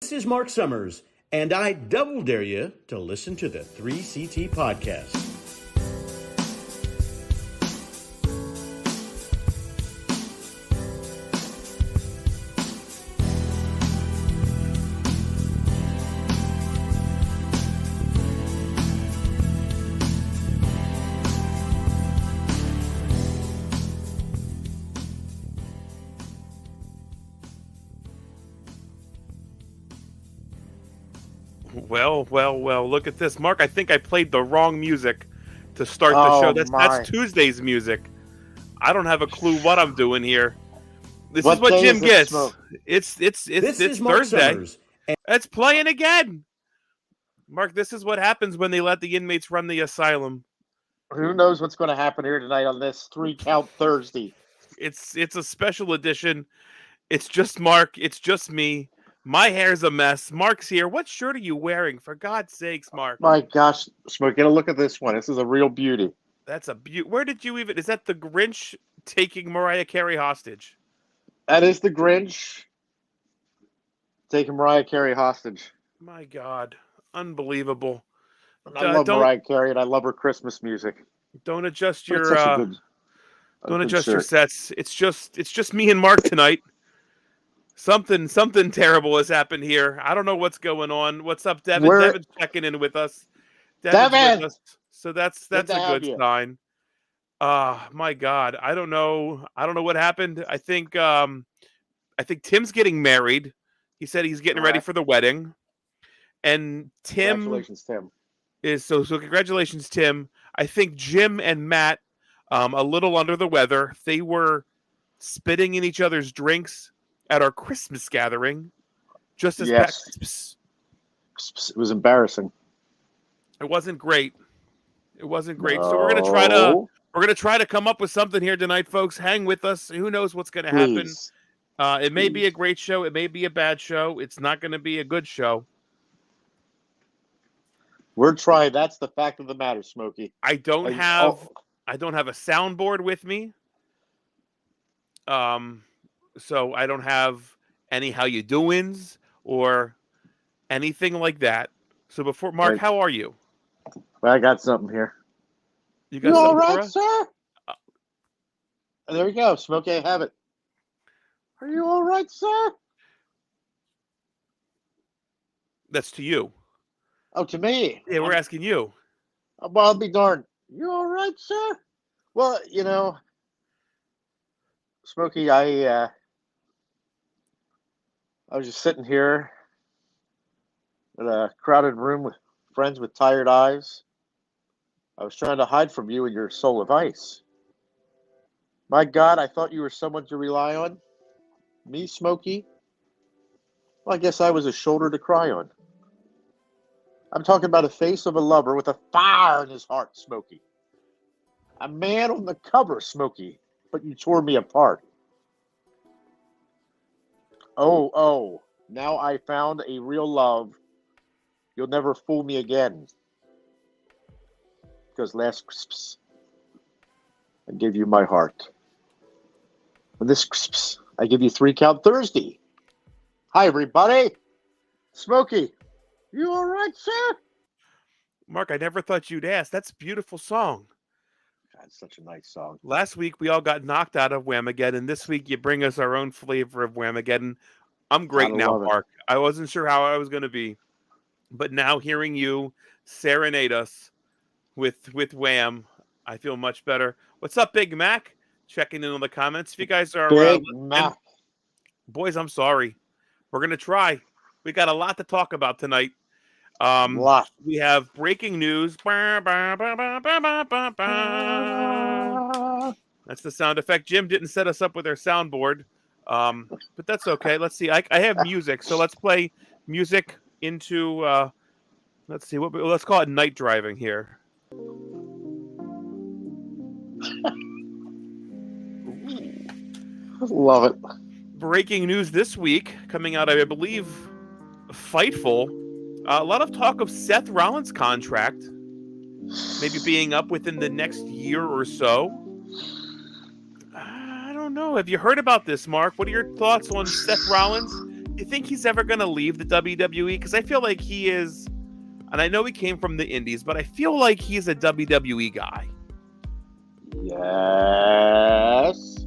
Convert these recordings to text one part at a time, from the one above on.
This is Mark Summers, and I double dare you to listen to the 3CT podcast. Well, look at this. Mark, I think I played the wrong music to start the show. That's Tuesday's music. I don't have a clue what I'm doing here. This is what Jim gets. It's Thursday. It's playing again. Mark, this is what happens when they let the inmates run the asylum. Who knows what's going to happen here tonight on this 3-count Thursday? It's a special edition. It's just Mark. It's just me. My hair's a mess. Mark's here. What shirt are you wearing? For God's sakes, Mark. My gosh, Smoke, get a look at this one. This is a real beauty. That's a beauty. Where did you even... Is that the Grinch taking Mariah Carey hostage? That is the Grinch taking Mariah Carey hostage. My God. Unbelievable. I love Mariah Carey, and I love her Christmas music. Don't adjust your... don't adjust your sets. It's just me and Mark tonight. Something terrible has happened here. I don't know what's going on. What's up, Devin? Devin's checking in with us. Devin's with us. So that's a good sign. My God. I don't know what happened. I think Tim's getting married. He said he's getting ready for the wedding. And Congratulations, Tim. So congratulations, Tim. I think Jim and Matt, a little under the weather. They were spitting in each other's drinks at our Christmas gathering, just as it was embarrassing. It wasn't great. So we're gonna try to come up with something here tonight, folks. Hang with us. Who knows what's gonna happen? It may be a great show. It may be a bad show. It's not gonna be a good show. We're trying. That's the fact of the matter, Smokey. I don't have a soundboard with me. So I don't have any how you doings or anything like that. So before Mark, how are you? Well, I got something here. You all right, sir? There we go, Smokey. I have it. Are you all right, sir? That's to you. Oh, to me? Yeah, we're asking you. Well, I'll be darned. You all right, sir? Well, Smokey, I was just sitting here in a crowded room with friends with tired eyes. I was trying to hide from you and your soul of ice. My God, I thought you were someone to rely on. Me, Smokey? Well, I guess I was a shoulder to cry on. I'm talking about a face of a lover with a fire in his heart, Smokey. A man on the cover, Smokey, but you tore me apart. Oh, now I found a real love. You'll never fool me again. Because last Christmas, I gave you my heart. And this Christmas, I give you 3-count Thursday. Hi, everybody. Smokey, you all right, sir? Mark, I never thought you'd ask. That's a beautiful song. That's such a nice song. Last week, we all got knocked out of Whamageddon, and this week, you bring us our own flavor of Whamageddon. I'm great now, Mark. I wasn't sure how I was going to be, but now hearing you serenade us with Wham, I feel much better. What's up, Big Mac? Checking in on the comments. If you guys are... Big Mac. Boys, I'm sorry. We're going to try. We got a lot to talk about tonight. We have breaking news. That's the sound effect. Jim didn't set us up with our soundboard, but that's okay. Let's see. I have music, so let's play music into. Let's see. Let's call it night driving here. Love it. Breaking news this week, coming out, I believe, Fightful. A lot of talk of Seth Rollins' contract maybe being up within the next year or so. I don't know. Have you heard about this, Mark? What are your thoughts on Seth Rollins you think he's ever going to leave the WWE? Because I feel like he is, and I know he came from the Indies, but I feel like he's a WWE guy. Yes.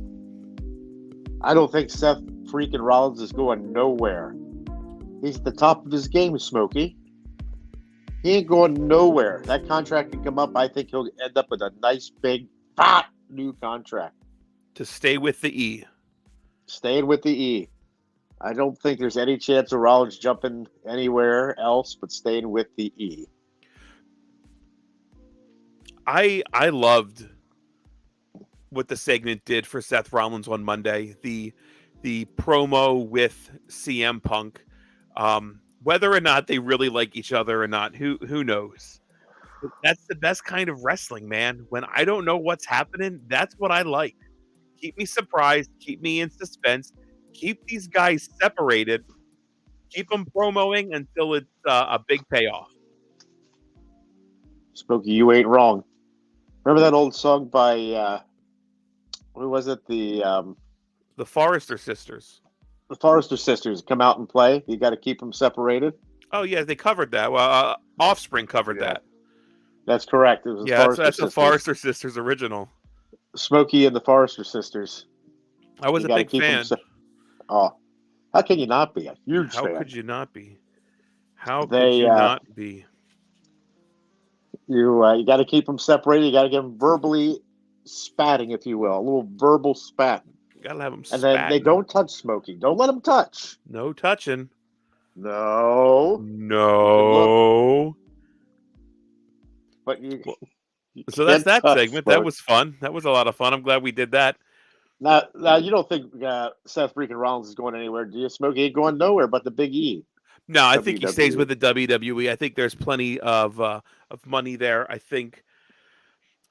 I don't think Seth Freakin Rollins is going nowhere. He's at the top of his game, Smokey. He ain't going nowhere. That contract can come up. I think he'll end up with a nice, big, fat new contract. To stay with the E. Staying with the E. I don't think there's any chance of Rollins jumping anywhere else but staying with the E. I loved what the segment did for Seth Rollins on Monday. The promo with CM Punk. Whether or not they really like each other or not, who knows? But that's the best kind of wrestling, man. When I don't know what's happening, that's what I like. Keep me surprised. Keep me in suspense. Keep these guys separated. Keep them promoing until it's a big payoff. Smokey, you ain't wrong. Remember that old song by who was it? The Forrester Sisters. The Forrester Sisters come out and play. You got to keep them separated. Oh yeah, they covered that. Well, Offspring covered that. That's correct. It was that's the Forrester Sisters original. Smokey and the Forrester Sisters. I was a big fan. How can you not be a huge fan? How could you not be? How could you not be? You got to keep them separated. You got to get them verbally spatting, if you will, a little verbal spatting. Gotta have them and then they don't touch Smokey. Don't let them touch. No touching. No. But so that's that segment. That was fun. That was a lot of fun. I'm glad we did that. Now you don't think Seth Freakin Rollins is going anywhere, do you? Smokey ain't going nowhere but the Big E. No, I think he stays with the WWE. I think there's plenty of money there.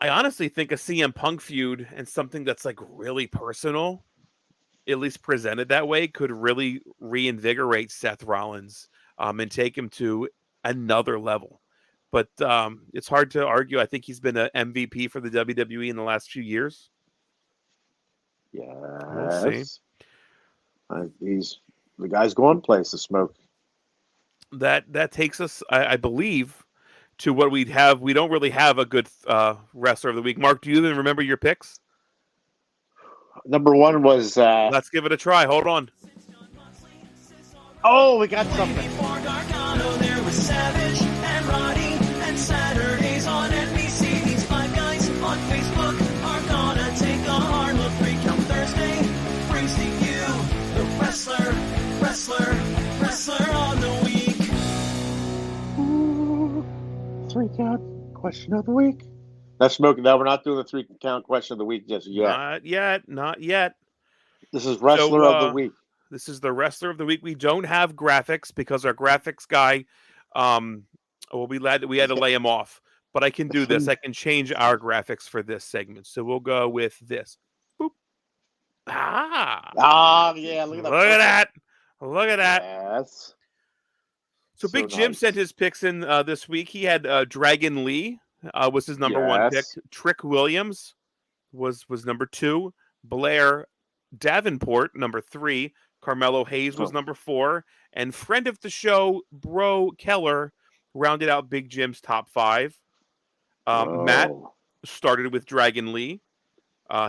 I honestly think a CM Punk feud and something that's like really personal, at least presented that way, could really reinvigorate Seth Rollins and take him to another level. But it's hard to argue. I think he's been an MVP for the WWE in the last few years. Yes. We'll see. He's the guy's going places, Smoke. That takes us, I believe, to what we'd have. We don't really have a good wrestler of the week. Mark, do you even remember your picks? Number one was... Let's give it a try. Hold on. Oh, we got something. There was Savage and Roddy and Saturdays on NBC. These five guys on Facebook are gonna take a hard look. Recount Thursday brings to you the wrestler on the week. Ooh, 3-count question of the week. That's Smoking. Now we're not doing the 3-count question of the week just yet. Not yet. This is wrestler of the week. This is the wrestler of the week. We don't have graphics because our graphics guy, we had to lay him off. But I can do this. I can change our graphics for this segment. So we'll go with this. Boop. Yeah. Look at that. Look at that. Yes. So Big Jim sent his picks in this week. He had Dragon Lee was his number one pick. Trick Williams was number 2. Blair Davenport, number 3. Carmelo Hayes was number 4. And friend of the show, Bro Keller, rounded out Big Jim's top 5. Matt started with Dragon Lee.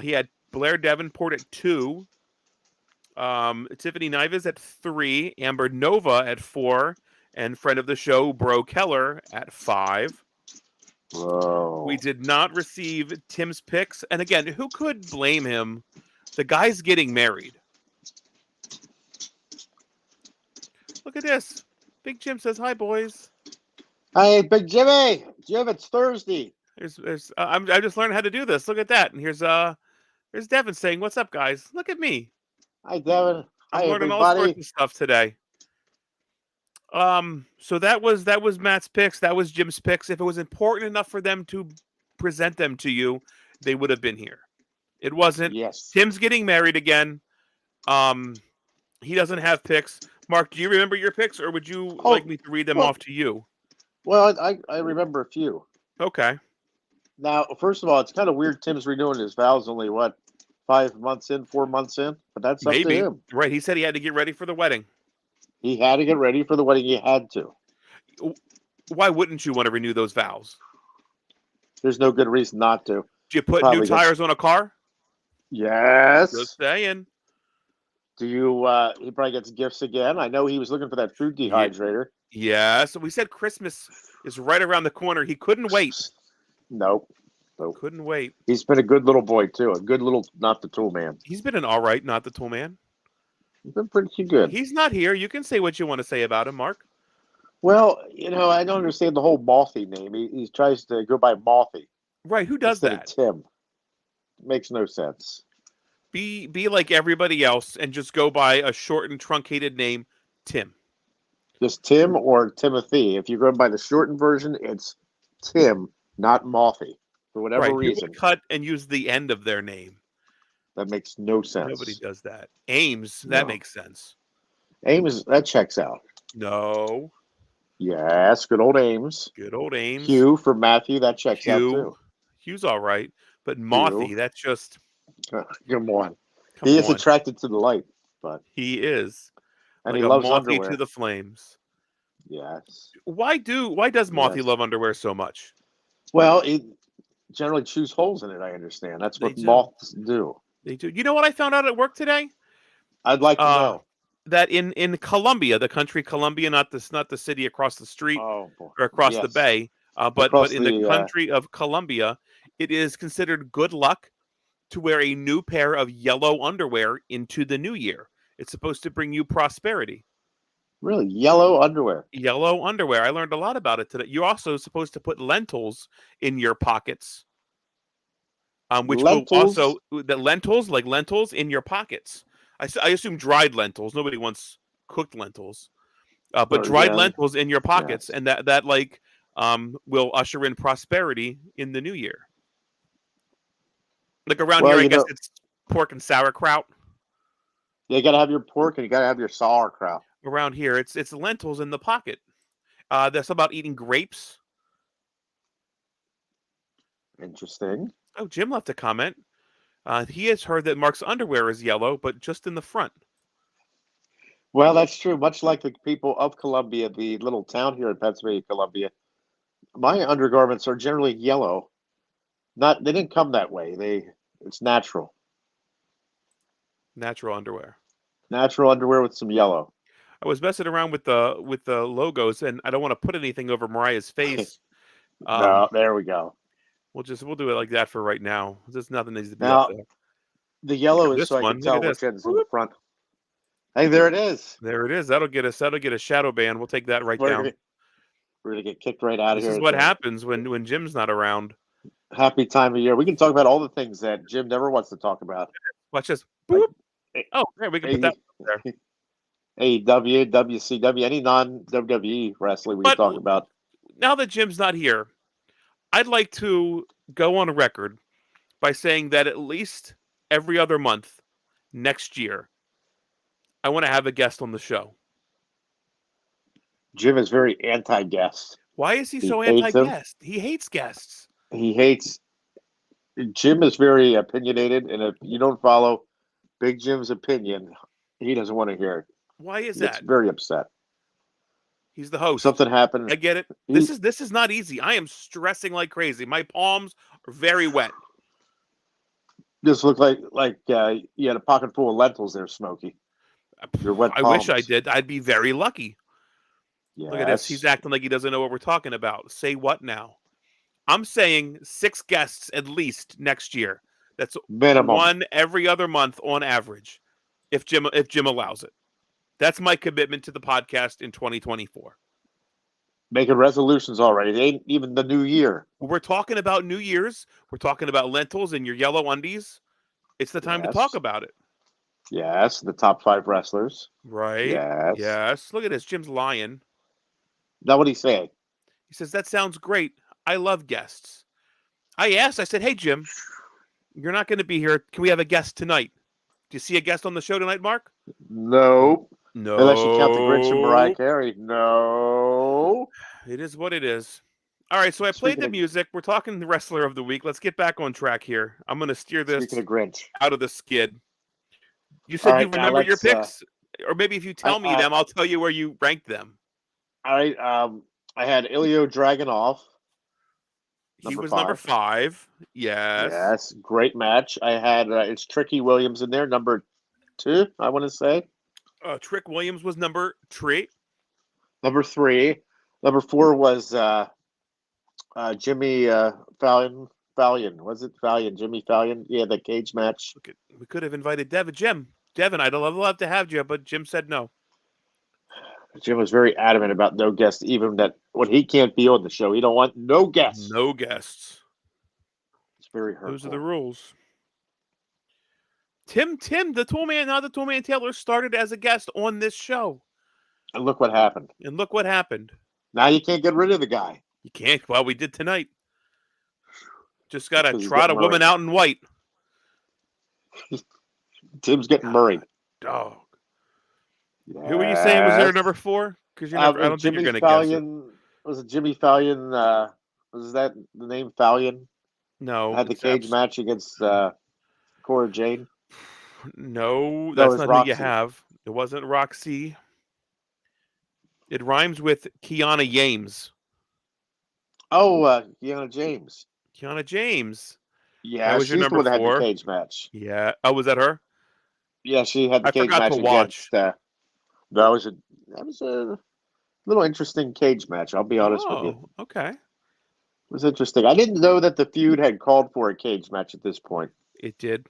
He had Blair Davenport at 2. Tiffany Nives at 3. Amber Nova at 4. And friend of the show, Bro Keller, at 5. Whoa. We did not receive Tim's picks. And again, who could blame him? The guy's getting married. Look at this. Big Jim says, "Hi, boys." Hey, Big Jimmy. Jim, it's Thursday. I just learned how to do this. Look at that. And here's Devin saying, "What's up, guys?" Look at me. Hi, Devin. I'm learning all sorts of stuff today. So that was Matt's picks. That was Jim's picks. If it was important enough for them to present them to you, they would have been here. It wasn't. Yes. Tim's getting married again. He doesn't have picks. Mark, do you remember your picks, or would you like me to read them off to you? Well, I remember a few. Okay. Now, first of all, it's kind of weird. Tim's renewing his vows only 4 months in, but that's up to him. Right. He said he had to get ready for the wedding. He had to get ready for the wedding. He had to. Why wouldn't you want to renew those vows? There's no good reason not to. Do you put Probably new tires on a car? Yes. Just saying. Do you? He probably gets gifts again. I know he was looking for that food dehydrator. Yeah. So we said Christmas is right around the corner. He couldn't wait. Nope. Couldn't wait. He's been a good little boy too. A good little, not the tool man. He's been an all right, not the tool man. He's been pretty good. He's not here. You can say what you want to say about him, Mark. Well, I don't understand the whole Mothy name. He tries to go by Mothy. Right. Who does instead that? of Tim. Makes no sense. Be like everybody else and just go by a short and truncated name, Tim. Just Tim or Timothy. If you go by the shortened version, it's Tim, not Mothy. For whatever reason. Cut and use the end of their name. That makes no sense. Nobody does that. Ames, that makes sense. Ames, that checks out. No. Yes, good old Ames. Good old Ames. Hugh for Matthew, that checks out too. Hugh's all right. But Mothy, that's just... Come on. He is attracted to the light, but... He is. And like he loves Mothy underwear. to the flames. Yes. Why does Mothy love underwear so much? Well, he generally chews holes in it, I understand. That's what moths do. They do. You know what I found out at work today? I'd like to know. That in Colombia, the country Colombia, not the city across the street or across the bay, but in the country of Colombia, it is considered good luck to wear a new pair of yellow underwear into the new year. It's supposed to bring you prosperity. Really? Yellow underwear? Yellow underwear. I learned a lot about it today. You're also supposed to put lentils in your pockets. Which lentils? will also lentils in your pockets. I assume dried lentils. Nobody wants cooked lentils, but dried lentils in your pockets, and that will usher in prosperity in the new year. Like around here, I guess it's pork and sauerkraut. Yeah, you gotta have your pork and you gotta have your sauerkraut. Around here, it's lentils in the pocket. That's about eating grapes. Interesting. Oh, Jim left a comment. He has heard that Mark's underwear is yellow, but just in the front. Well, that's true. Much like the people of Columbia, the little town here in Pennsylvania, Columbia, my undergarments are generally yellow. They didn't come that way. It's natural. Natural underwear. Natural underwear with some yellow. I was messing around with the logos, and I don't want to put anything over Mariah's face. No, there we go. We'll do it like that for right now. There's nothing needs to be now, up there. The yellow is so I can tell which end's in the front. Hey, there it is. There it is. That'll get a shadow ban. We'll take that down. We're gonna get kicked right out of here. This is what happens when Jim's not around. Happy time of year. We can talk about all the things that Jim never wants to talk about. Watch this. Boop. Oh, great. We can put that there. AEW, WCW, any non-WWE wrestling we can talk about. Now that Jim's not here, I'd like to go on record by saying that at least every other month next year, I want to have a guest on the show. Jim is very anti-guest. Why is he so anti-guest? He hates guests. Jim is very opinionated, and if you don't follow Big Jim's opinion, he doesn't want to hear it. Why is that? He's very upset. He's the host. Something happened. I get it. This is not easy. I am stressing like crazy. My palms are very wet. This looked like you had a pocket full of lentils there, Smokey. Your wet palms. I wish I did. I'd be very lucky. Yes. Look at this. He's acting like he doesn't know what we're talking about. Say what now? I'm saying 6 guests at least next year. That's minimum. 1 every other month on average, if Jim allows it. That's my commitment to the podcast in 2024. Making resolutions already. It ain't even the new year. We're talking about New Year's. We're talking about lentils and your yellow undies. It's the time to talk about it. Yes, the top 5 wrestlers. Right. Yes. Look at this. Jim's lying. Now what he's saying? He says, that sounds great. I love guests. I said, hey, Jim, you're not going to be here. Can we have a guest tonight? Do you see a guest on the show tonight, Mark? No. Unless you count the Grinch and Mariah Carey. No. It is what it is. All right, so I played the music. We're talking the Wrestler of the Week. Let's get back on track here. I'm going to steer this of Grinch. out of the skid. You said you remember your picks. or maybe if you tell me them, I'll tell you where you ranked them. I had Ilya Dragunov. He was number 5. Yes. Yes, great match. I had it's Tricky Williams in there, number 2. I want to say. Trick Williams was number 3. Number 3. Number 4 was Jimmy Fallion. Was it Fallion? Jimmy Fallion? Yeah, the cage match. We could have invited Devin. Devin, I'd love to have you, but Jim said no. Jim was very adamant about no guests, even that when he can't be on the show, he don't want no guests. No guests. It's very hurtful. Those are the rules. Tim, the Toolman, now the Toolman Taylor started as a guest on this show. And look what happened. Now you can't get rid of the guy. You can't. Well, we did tonight. Just got to trot a woman out in white. Tim's getting Murray. Dog. Yes. Who were you saying was there number 4? Because I don't think you're going to guess it. Was it Jimmy Fallion? Was that the name Fallion? No. Had the cage match against Cora Jade? No, that's not Roxy. Who you have. It wasn't Roxy. It rhymes with Kiana James. Oh, Kiana James. Kiana James. Yeah, she's the one that had the cage match. Yeah. Oh, was that her? Yeah, she had the cage match against. That was a little interesting cage match. I'll be honest with you. Okay. It was interesting. I didn't know that the feud had called for a cage match at this point. It did.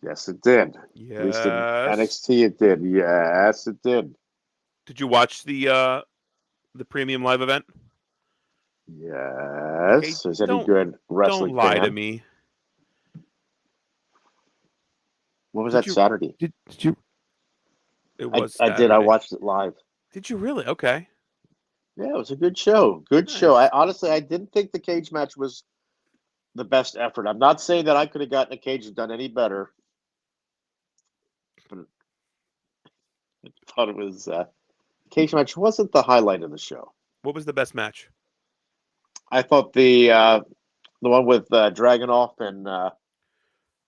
Yes, it did. Yes. At least in NXT, it did. Yes, it did. Did you watch the premium live event? Yes. Okay, is any good wrestling? Don't lie to me. What was that Saturday? Did you? It was. I did. I watched it live. Did you really? Okay. Yeah, it was a good show. Good show. I didn't think the cage match was the best effort. I'm not saying that I could have gotten a cage and done any better, but I thought it was the cage match wasn't the highlight of the show. What was the best match? I thought the one with Dragunov and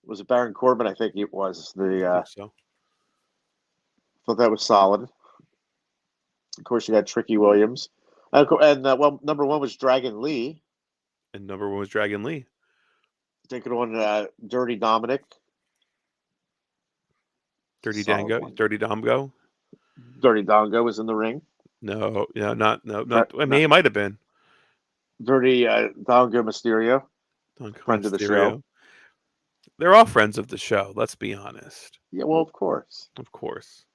was it Baron Corbin? I think it was the. I think so. Thought that was solid. Of course, you had Tricky Williams, and number 1 was Dragon Lee, and number 1 was Dragon Lee. Taking on Dirty Dominic. Dirty Dango. Dirty Domgo. Dirty Dongo was in the ring. No, not. I mean, it might have been. Dirty Dongo Mysterio. Friend of the show. They're all friends of the show. Let's be honest. Yeah, well, of course. Of course.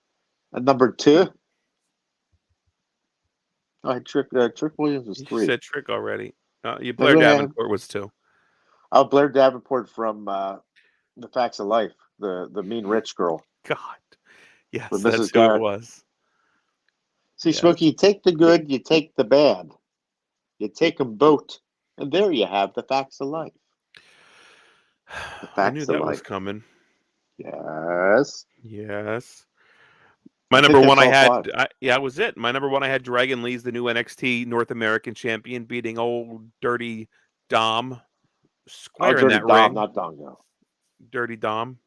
And number 2. Trick Williams was 3. You said Trick already. Blair Davenport was 2. Oh, Blair Davenport from The Facts of Life, the mean rich girl. God. Yes, that's who it was. See, Smokey, you take the good, you take the bad. You take them both, and there you have The Facts of Life. The Facts I knew that of was Life. coming. Yes. My number 1 I had, that was it. My number 1 I had Dragon Lee's the new NXT North American champion, beating old Dirty Dom square in that ring. Not Dongo. Dirty Dom.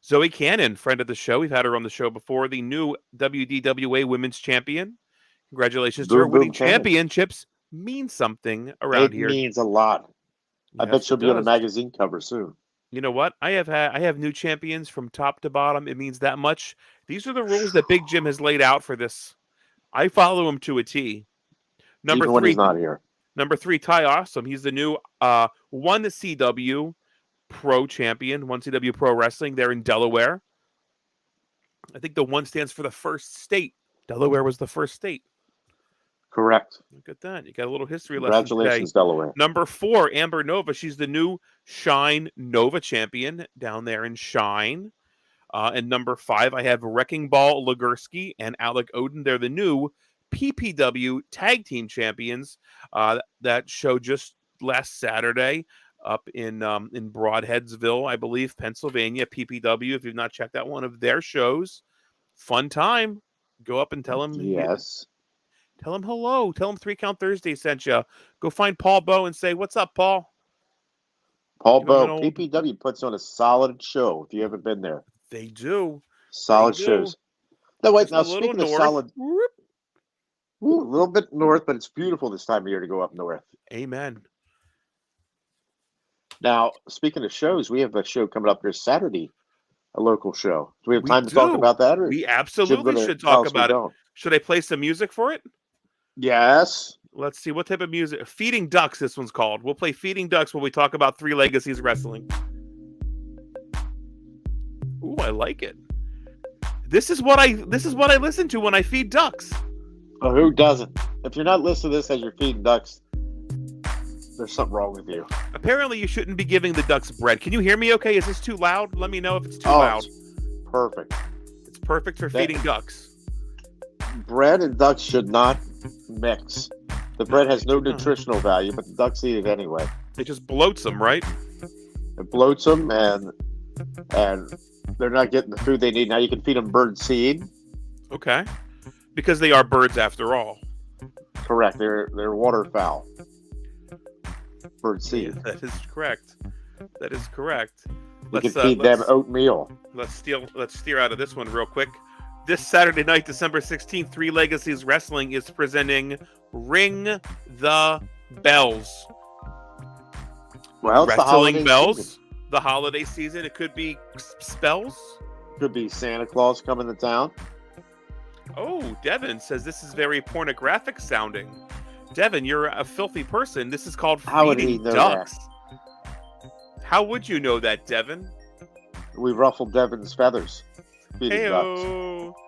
Zoe Cannon, friend of the show. We've had her on the show before. The new WDWA Women's Champion. Congratulations to her. Winning championships means something around here. It means a lot. I bet she'll be on a magazine cover soon. You know what? I have new champions from top to bottom. It means that much. These are the rules that Big Jim has laid out for this. I follow him to a T. Number 3, when he's not here. Number 3, Ty Awesome. He's the new 1 CW Pro champion, 1 CW Pro Wrestling. They're in Delaware. I think the 1 stands for the first state. Delaware was the first state. Correct. Look at that. You got a little history lesson. Congratulations, today. Delaware. Number 4, Amber Nova. She's the new Shine Nova champion down there in Shine. And number 5, I have Wrecking Ball Legursky and Alec Oden. They're the new PPW Tag Team Champions. That show just last Saturday up in Broadheadsville, I believe, Pennsylvania. PPW, if you've not checked out one of their shows, fun time. Go up and tell them. Yes. Tell him hello. Tell him 3 Count Thursday sent you. Go find Paul Bowe and say, "What's up, Paul?" Paul Bowe. PPW puts on a solid show if you haven't been there. They do. Solid shows. No, wait. Just Now, a little speaking of north. solid, a little bit north, but it's beautiful this time of year to go up north. Amen. Now, speaking of shows, we have a show coming up this Saturday, a local show. Do we have We time to talk about that? Or We Jim absolutely gonna should tell talk us we about it. don't? Should I play some music for it? Yes. Let's see. What type of music? Feeding Ducks, this one's called. We'll play Feeding Ducks when we talk about Three Legacies Wrestling. Ooh, I like it. This is what I listen to when I feed ducks. Well, who doesn't? If you're not listening to this as you're feeding ducks, there's something wrong with you. Apparently, you shouldn't be giving the ducks bread. Can you hear me okay? Is this too loud? Let me know if it's too loud. Perfect. It's perfect for feeding ducks. Bread and ducks should not mix. The bread has no nutritional value, but the ducks eat it anyway. It just bloats them, right? It bloats them, and they're not getting the food they need. Now you can feed them bird seed. Okay. Because they are birds after all. Correct. They're waterfowl. Bird seed. Yeah, that is correct. That is correct. You can feed them oatmeal. Let's steer out of this one real quick. This Saturday night, December 16th, Three Legacies Wrestling is presenting Ring the Bells. Well, it's Wrestling bells. Season. The holiday season. It could be spells. Could be Santa Claus coming to town. Oh, Devin says this is very pornographic sounding. Devin, you're a filthy person. This is called Feeding Ducks. How would you know that, Devin? We ruffled Devin's feathers. Feeding Hey-o. Ducks.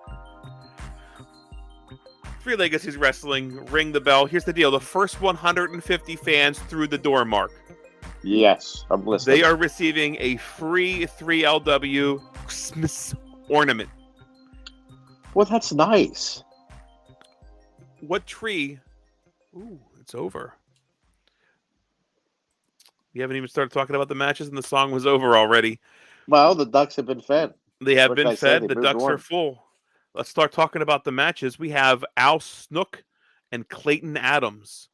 Three Legacies Wrestling, ring the bell. Here's the deal. The first 150 fans through the door mark. Yes, I'm listening. They are receiving a free 3LW Christmas ornament. Well, that's nice. What tree? Ooh, it's over. You haven't even started talking about the matches and the song was over already. Well, the ducks have been fed. They have been fed. The ducks are full. Let's start talking about the matches. We have Al Snook and Clayton Adams.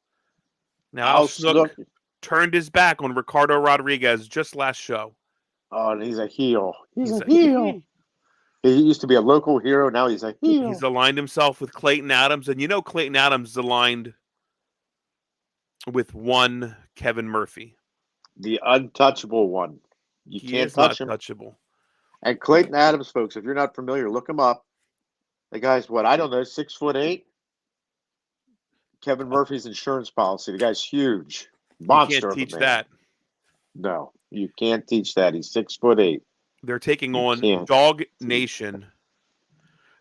Now, Al Snook turned his back on Ricardo Rodriguez just last show. Oh, and he's a heel. He's a heel. He used to be a local hero. Now he's a heel. He's aligned himself with Clayton Adams. And you know Clayton Adams is aligned with one Kevin Murphy. The untouchable one. You can't touch him. Untouchable. And Clayton Adams, folks, if you're not familiar, look him up. The guy's, 6'8"? Kevin Murphy's insurance policy. The guy's huge. Monster. You can't teach that. No, you can't teach that. He's 6'8". They're taking on Dog Nation.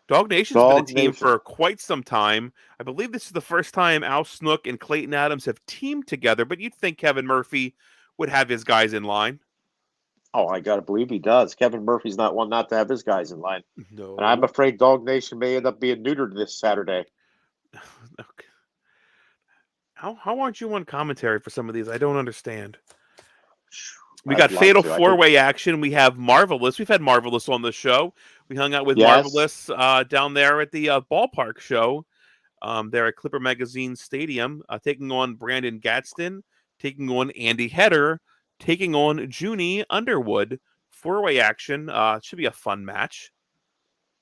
Dog Nation's been a team for quite some time. I believe this is the first time Al Snook and Clayton Adams have teamed together, but you'd think Kevin Murphy would have his guys in line. Oh, I got to believe he does. Kevin Murphy's not one not to have his guys in line. No. And I'm afraid Dog Nation may end up being neutered this Saturday. Okay. How aren't you on commentary for some of these? I don't understand. We got Fatal 4-Way action. We have Marvelous. We've had Marvelous on the show. We hung out with Marvelous down there at the ballpark show there at Clipper Magazine Stadium, taking on Brandon Gadsden, taking on Andy Header, taking on Junie Underwood. 4-Way action. Should be a fun match.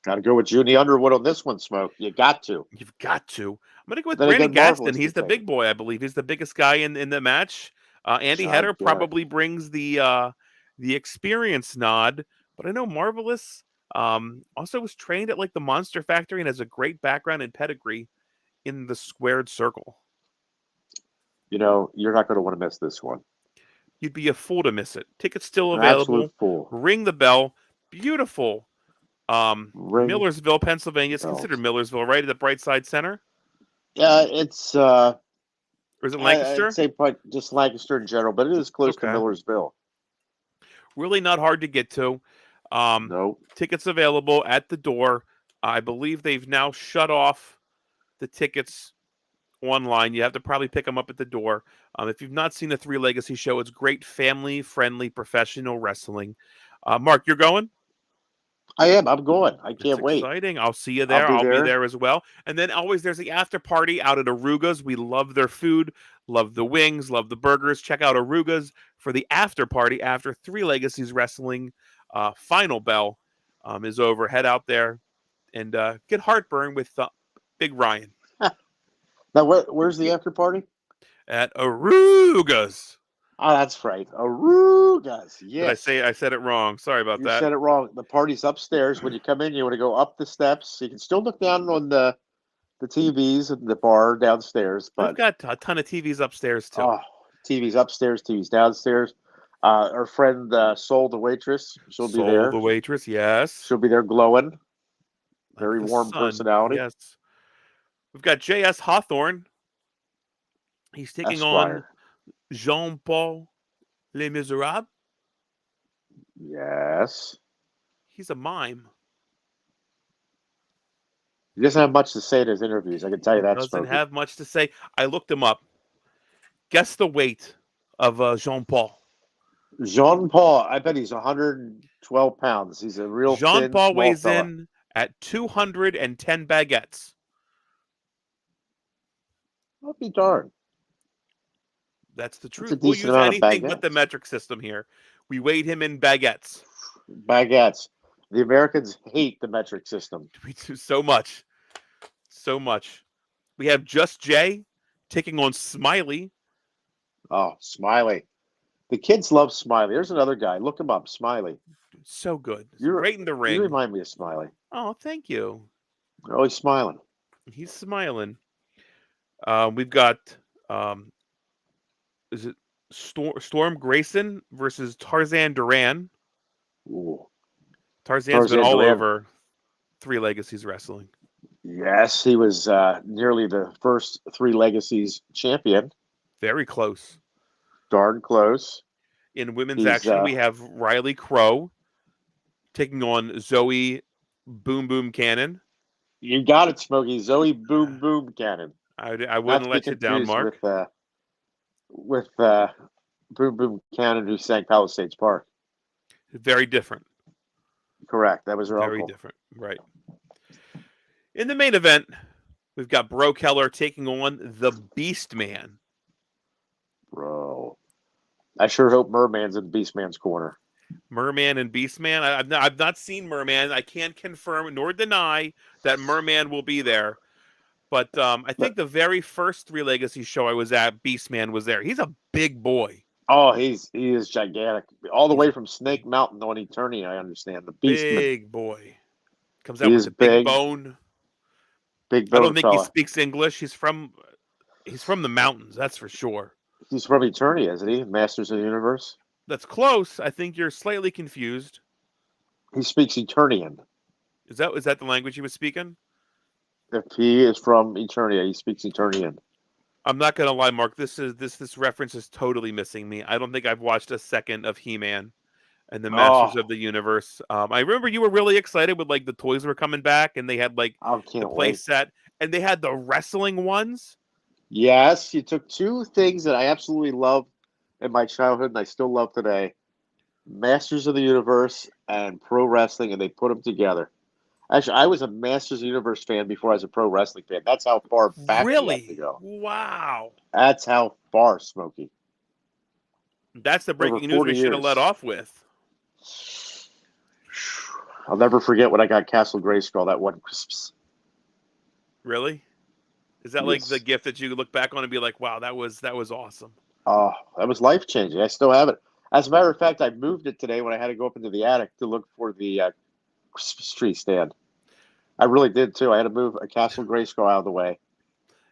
Got to go with Junie Underwood on this one, Smoke. You got to. You've got to. I'm going to go with Brandon Gadsden. He's the big boy, I believe. He's the biggest guy in the match. Andy Header probably brings the experience nod, but I know Marvelous also was trained at like the Monster Factory and has a great background and pedigree in the squared circle. You know, you're not going to want to miss this one. You'd be a fool to miss it. Tickets still available. Absolute fool. Ring the bell. Beautiful. Millersville, Pennsylvania. It's considered Millersville, right? At the Brightside Center? Yeah, it's... or is it Lancaster? I'd say just Lancaster in general, but it is close to Millersville. Really not hard to get to. No. Tickets available at the door. I believe they've now shut off the tickets online. You have to probably pick them up at the door. If you've not seen the Three Legacy show, it's great family-friendly professional wrestling. Mark, you're going? I am. I'm going. I can't wait. Exciting. I'll see you there. I'll be there as well. And then always there's the after party out at Aruga's. We love their food, love the wings, love the burgers. Check out Aruga's for the after party after Three Legacies Wrestling Final Bell is over. Head out there and get heartburn with Big Ryan. Now, where's the after party? At Arugas. Oh, that's right. Arugas. Yes. I said it wrong. Sorry about that. You said it wrong. The party's upstairs. When you come in, you want to go up the steps. You can still look down on the TVs and the bar downstairs. But we've got a ton of TVs upstairs, too. Oh, TVs upstairs, TVs downstairs. Our friend Sol, the waitress, she'll be there. The waitress, yes. She'll be there glowing. Very Like warm personality. Yes. We've got J.S. Hawthorne. He's taking on Jean-Paul Les Miserables. Yes. He's a mime. He doesn't have much to say in his interviews. I can tell you that. Doesn't have much to say. I looked him up. Guess the weight of Jean-Paul. Jean-Paul, I bet he's 112 pounds. He's a real Jean-Paul thin, weighs fella. in at 210 baguettes. I'll be darned. That's the truth. That's We'll use anything but the metric system here. We weighed him in baguettes. Baguettes. The Americans hate the metric system. We do so much. So much. We have Just Jay taking on Smiley. Oh, Smiley. The kids love Smiley. There's another guy. Look him up, Smiley. So good. You're great in the ring. You remind me of Smiley. Oh, thank you. You're always smiling. He's smiling. We've got is it Storm Grayson versus Tarzan Duran. Ooh. Tarzan's been all over Three Legacies wrestling. Yes, he was nearly the first Three Legacies champion. Very close. Darn close. In women's action, we have Riley Crow taking on Zoe Boom Boom Cannon. You got it, Smokey. Zoe Boom Boom Cannon. I wouldn't let you down, Mark. With Boom Boom Cannon, who sang Palisades Park. Very different. Correct. That was her Very uncle. different. Right. In the main event, we've got Bro Keller taking on the Beast Man. Bro. I sure hope Merman's in Beast Man's corner. Merman and Beast Man. I've not seen Merman. I can't confirm nor deny that Merman will be there. But I think the very first Three Legacy show I was at, Beast Man was there. He's a big boy. Oh, he is gigantic. All the way from Snake Mountain on Eternia, I understand. The Beastman. Big boy. Comes out with a big bone. Big bone. I don't think he speaks English. He's from the mountains, that's for sure. He's from Eternia, isn't he? Masters of the Universe. That's close. I think you're slightly confused. He speaks Eternian. Is that the language he was speaking? If he is from Eternia, he speaks Eternian. I'm not gonna lie, Mark. This reference is totally missing me. I don't think I've watched a second of He-Man and the Masters of the Universe. I remember you were really excited with like the toys were coming back, and they had like the play set, and they had the wrestling ones. Yes, you took two things that I absolutely loved in my childhood, and I still love today: Masters of the Universe and pro wrestling, and they put them together. Actually, I was a Masters of the Universe fan before I was a pro wrestling fan. That's how far back we have to go. Wow. That's how far, Smokey. That's the breaking news we should have let off with. I'll never forget when I got Castle Grayskull that one Christmas. Really? Is that like the gift that you look back on and be like, wow, that was awesome? Oh, that was life-changing. I still have it. As a matter of fact, I moved it today when I had to go up into the attic to look for the Christmas tree stand. I really did too. I had to move a Castle Grayskull out of the way.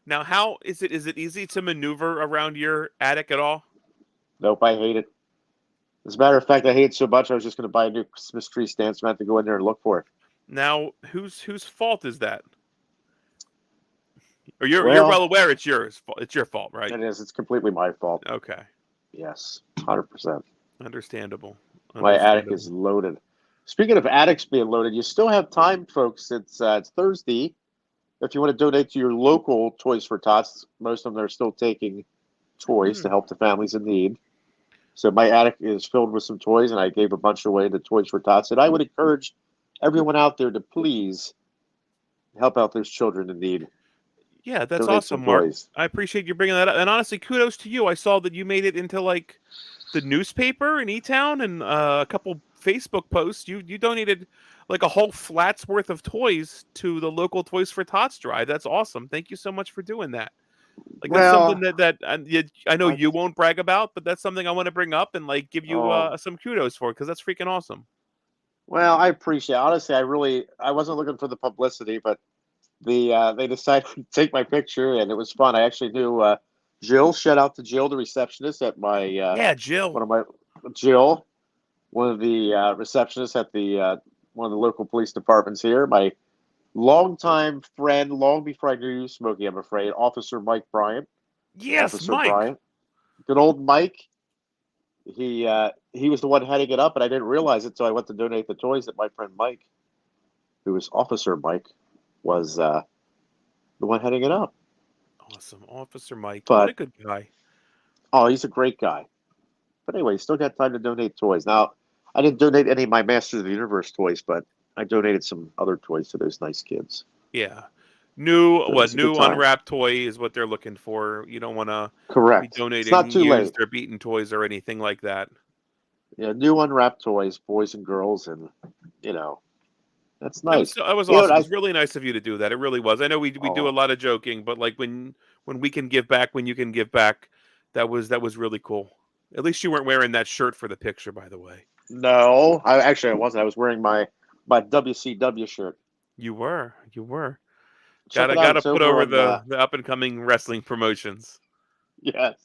Now, how is it easy to maneuver around your attic at all? Nope, I hate it. As a matter of fact, I hate it so much I was just going to buy a new Christmas tree stand, so I have to go in there and look for it. Now, whose fault is that? Or you're well aware it's yours. It's your fault, right? It is. It's completely my fault. Okay. Yes, 100%. Understandable. My attic is loaded. Speaking of attics being loaded, you still have time, folks. It's Thursday. If you want to donate to your local Toys for Tots, most of them are still taking toys to help the families in need. So my attic is filled with some toys, and I gave a bunch away to Toys for Tots. And I would encourage everyone out there to please help out those children in need. Yeah, that's awesome, Mark. I appreciate you bringing that up. And honestly, kudos to you. I saw that you made it into like the newspaper in E-Town and a couple Facebook posts. You donated like a whole flat's worth of toys to the local Toys for Tots drive. That's awesome. Thank you so much for doing that. Like that's something that I know you won't brag about, but that's something I want to bring up and like give you some kudos for, because that's freaking awesome. Well, I appreciate it. Honestly, I wasn't looking for the publicity, but they decided to take my picture, and it was fun. I actually knew Jill. Shout out to Jill, the receptionist at my Jill. Jill, one of the receptionists at the one of the local police departments here. My longtime friend, long before I knew you, Smokey, I'm afraid, Officer Mike Bryant. Yes, Officer Mike. Bryant. Good old Mike. He was the one heading it up, and I didn't realize it until I went to donate the toys that my friend Mike, who was Officer Mike, was the one heading it up. Awesome. Officer Mike. But, what a good guy. Oh, he's a great guy. But anyway, still got time to donate toys. Now, I didn't donate any of my Masters of the Universe toys, but I donated some other toys to those nice kids. Yeah. New New unwrapped toy is what they're looking for. You don't want to be donating it's not too used late. or beaten toys or anything like that. Yeah, new unwrapped toys, boys and girls, and that's nice. That was awesome. It was really nice of you to do that. It really was. I know we do a lot of joking, but like when we can give back, when you can give back, that was really cool. At least you weren't wearing that shirt for the picture, by the way. No, I wasn't. I was wearing my WCW shirt. You were. Gotta put over the up and coming wrestling promotions. Yes,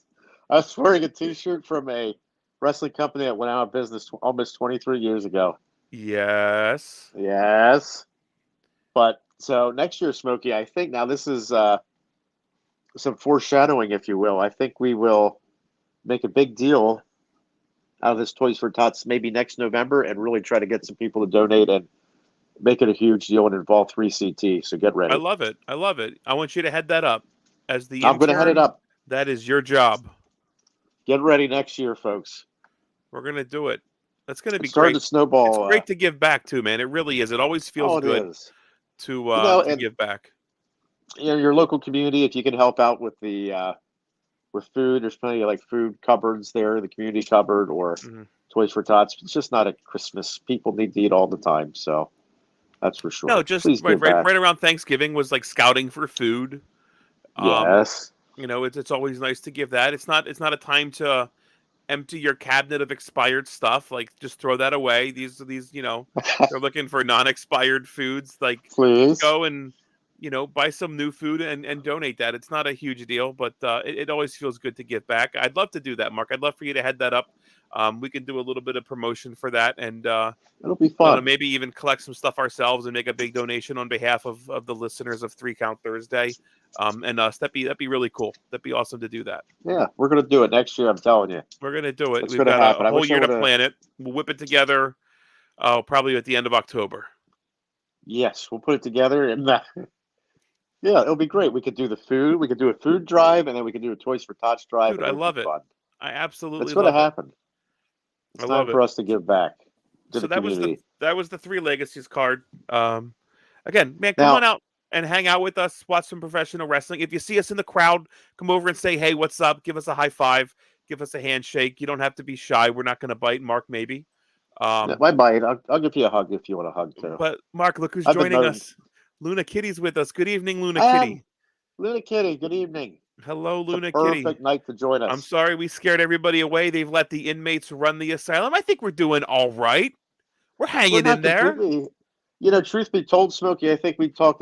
I was wearing a T-shirt from a wrestling company that went out of business almost 23 years ago. Yes. But so next year, Smokey, I think now this is some foreshadowing, if you will. I think we will make a big deal out of this Toys for Tots maybe next November and really try to get some people to donate and make it a huge deal and involve 3CT. So get ready. I love it. I want you to head that up. As the I'm going to head it up. That is your job. Get ready next year, folks. We're going to do it. That's going to be great. To snowball. It's great to give back too, man. It really is. It always feels good to give back. Your local community, if you can help out with the with food, there's plenty of like food cupboards there, the community cupboard or Toys for Tots. It's just not at Christmas. People need to eat all the time, so that's for sure. No, just right around Thanksgiving was like scouting for food. Yes. It's always nice to give that. It's not a time to empty your cabinet of expired stuff. Like, just throw that away. These they're looking for non-expired foods. Like, please go and buy some new food and donate that. It's not a huge deal, but it always feels good to give back. I'd love to do that, Mark. I'd love for you to head that up. We can do a little bit of promotion for that, and it'll be fun. Maybe even collect some stuff ourselves and make a big donation on behalf of the listeners of 3 Count Thursday, and us. That'd be really cool. That'd be awesome to do that. Yeah, we're gonna do it next year. I'm telling you, we're gonna do it. We've got a whole year to plan it. We'll whip it together. Probably at the end of October. Yes, we'll put it together, and yeah, it'll be great. We could do the food. We could do a food drive, and then we could do a Toys for Tots drive. Dude, I love it. Fun. I absolutely love it. It's going to happen. It's time for us to give back to so the community. That was the 3 Legacies card. Again, man, come on out and hang out with us. Watch some professional wrestling. If you see us in the crowd, come over and say, "Hey, what's up?" Give us a high five. Give us a handshake. You don't have to be shy. We're not going to bite. Mark, maybe. I bite. I'll give you a hug if you want a hug too. But Mark, look who's joining us. Luna Kitty's with us. Good evening, Luna Kitty. Luna Kitty, good evening. Hello, Luna Kitty. Perfect night to join us. I'm sorry we scared everybody away. They've let the inmates run the asylum. I think we're doing all right. We're hanging in there. Truth be told, Smokey, I think we talked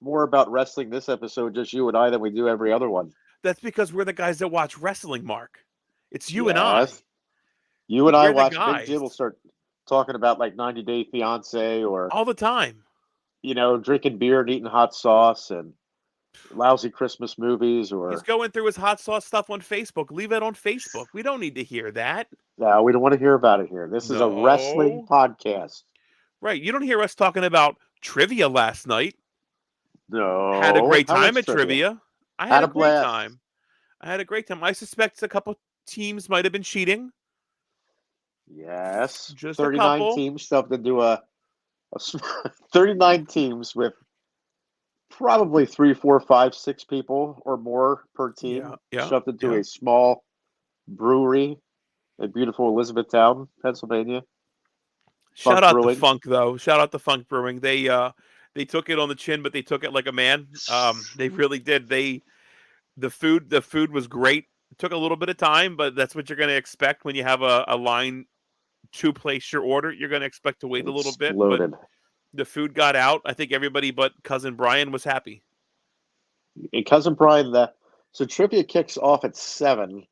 more about wrestling this episode, just you and I, than we do every other one. That's because we're the guys that watch wrestling, Mark. It's you and I. You and I watch. Big Jim will start talking about like 90 Day Fiance or all the time. Drinking beer and eating hot sauce and lousy Christmas movies. Or he's going through his hot sauce stuff on Facebook. Leave it on Facebook. We don't need to hear that. No, we don't want to hear about it here. This is a wrestling podcast. Right. You don't hear us talking about trivia last night. No. Had a great time at trivia. I had a great blast. time. I had a great time. I suspect a couple teams might have been cheating. Yes. Just 39 teams stuff to do a 39 teams with probably 3, 4, 5, 6 people or more per team shoved into a small brewery in beautiful Elizabethtown, Pennsylvania. Shout out to Brewing. Funk though. Shout out to Funk Brewing. They took it on the chin, but they took it like a man. They really did. The food was great. It took a little bit of time, but that's what you're going to expect when you have a line to place your order. You're going to expect to wait a little bit, but the food got out. I think everybody but Cousin Brian was happy. And Cousin Brian, so trivia kicks off at 7.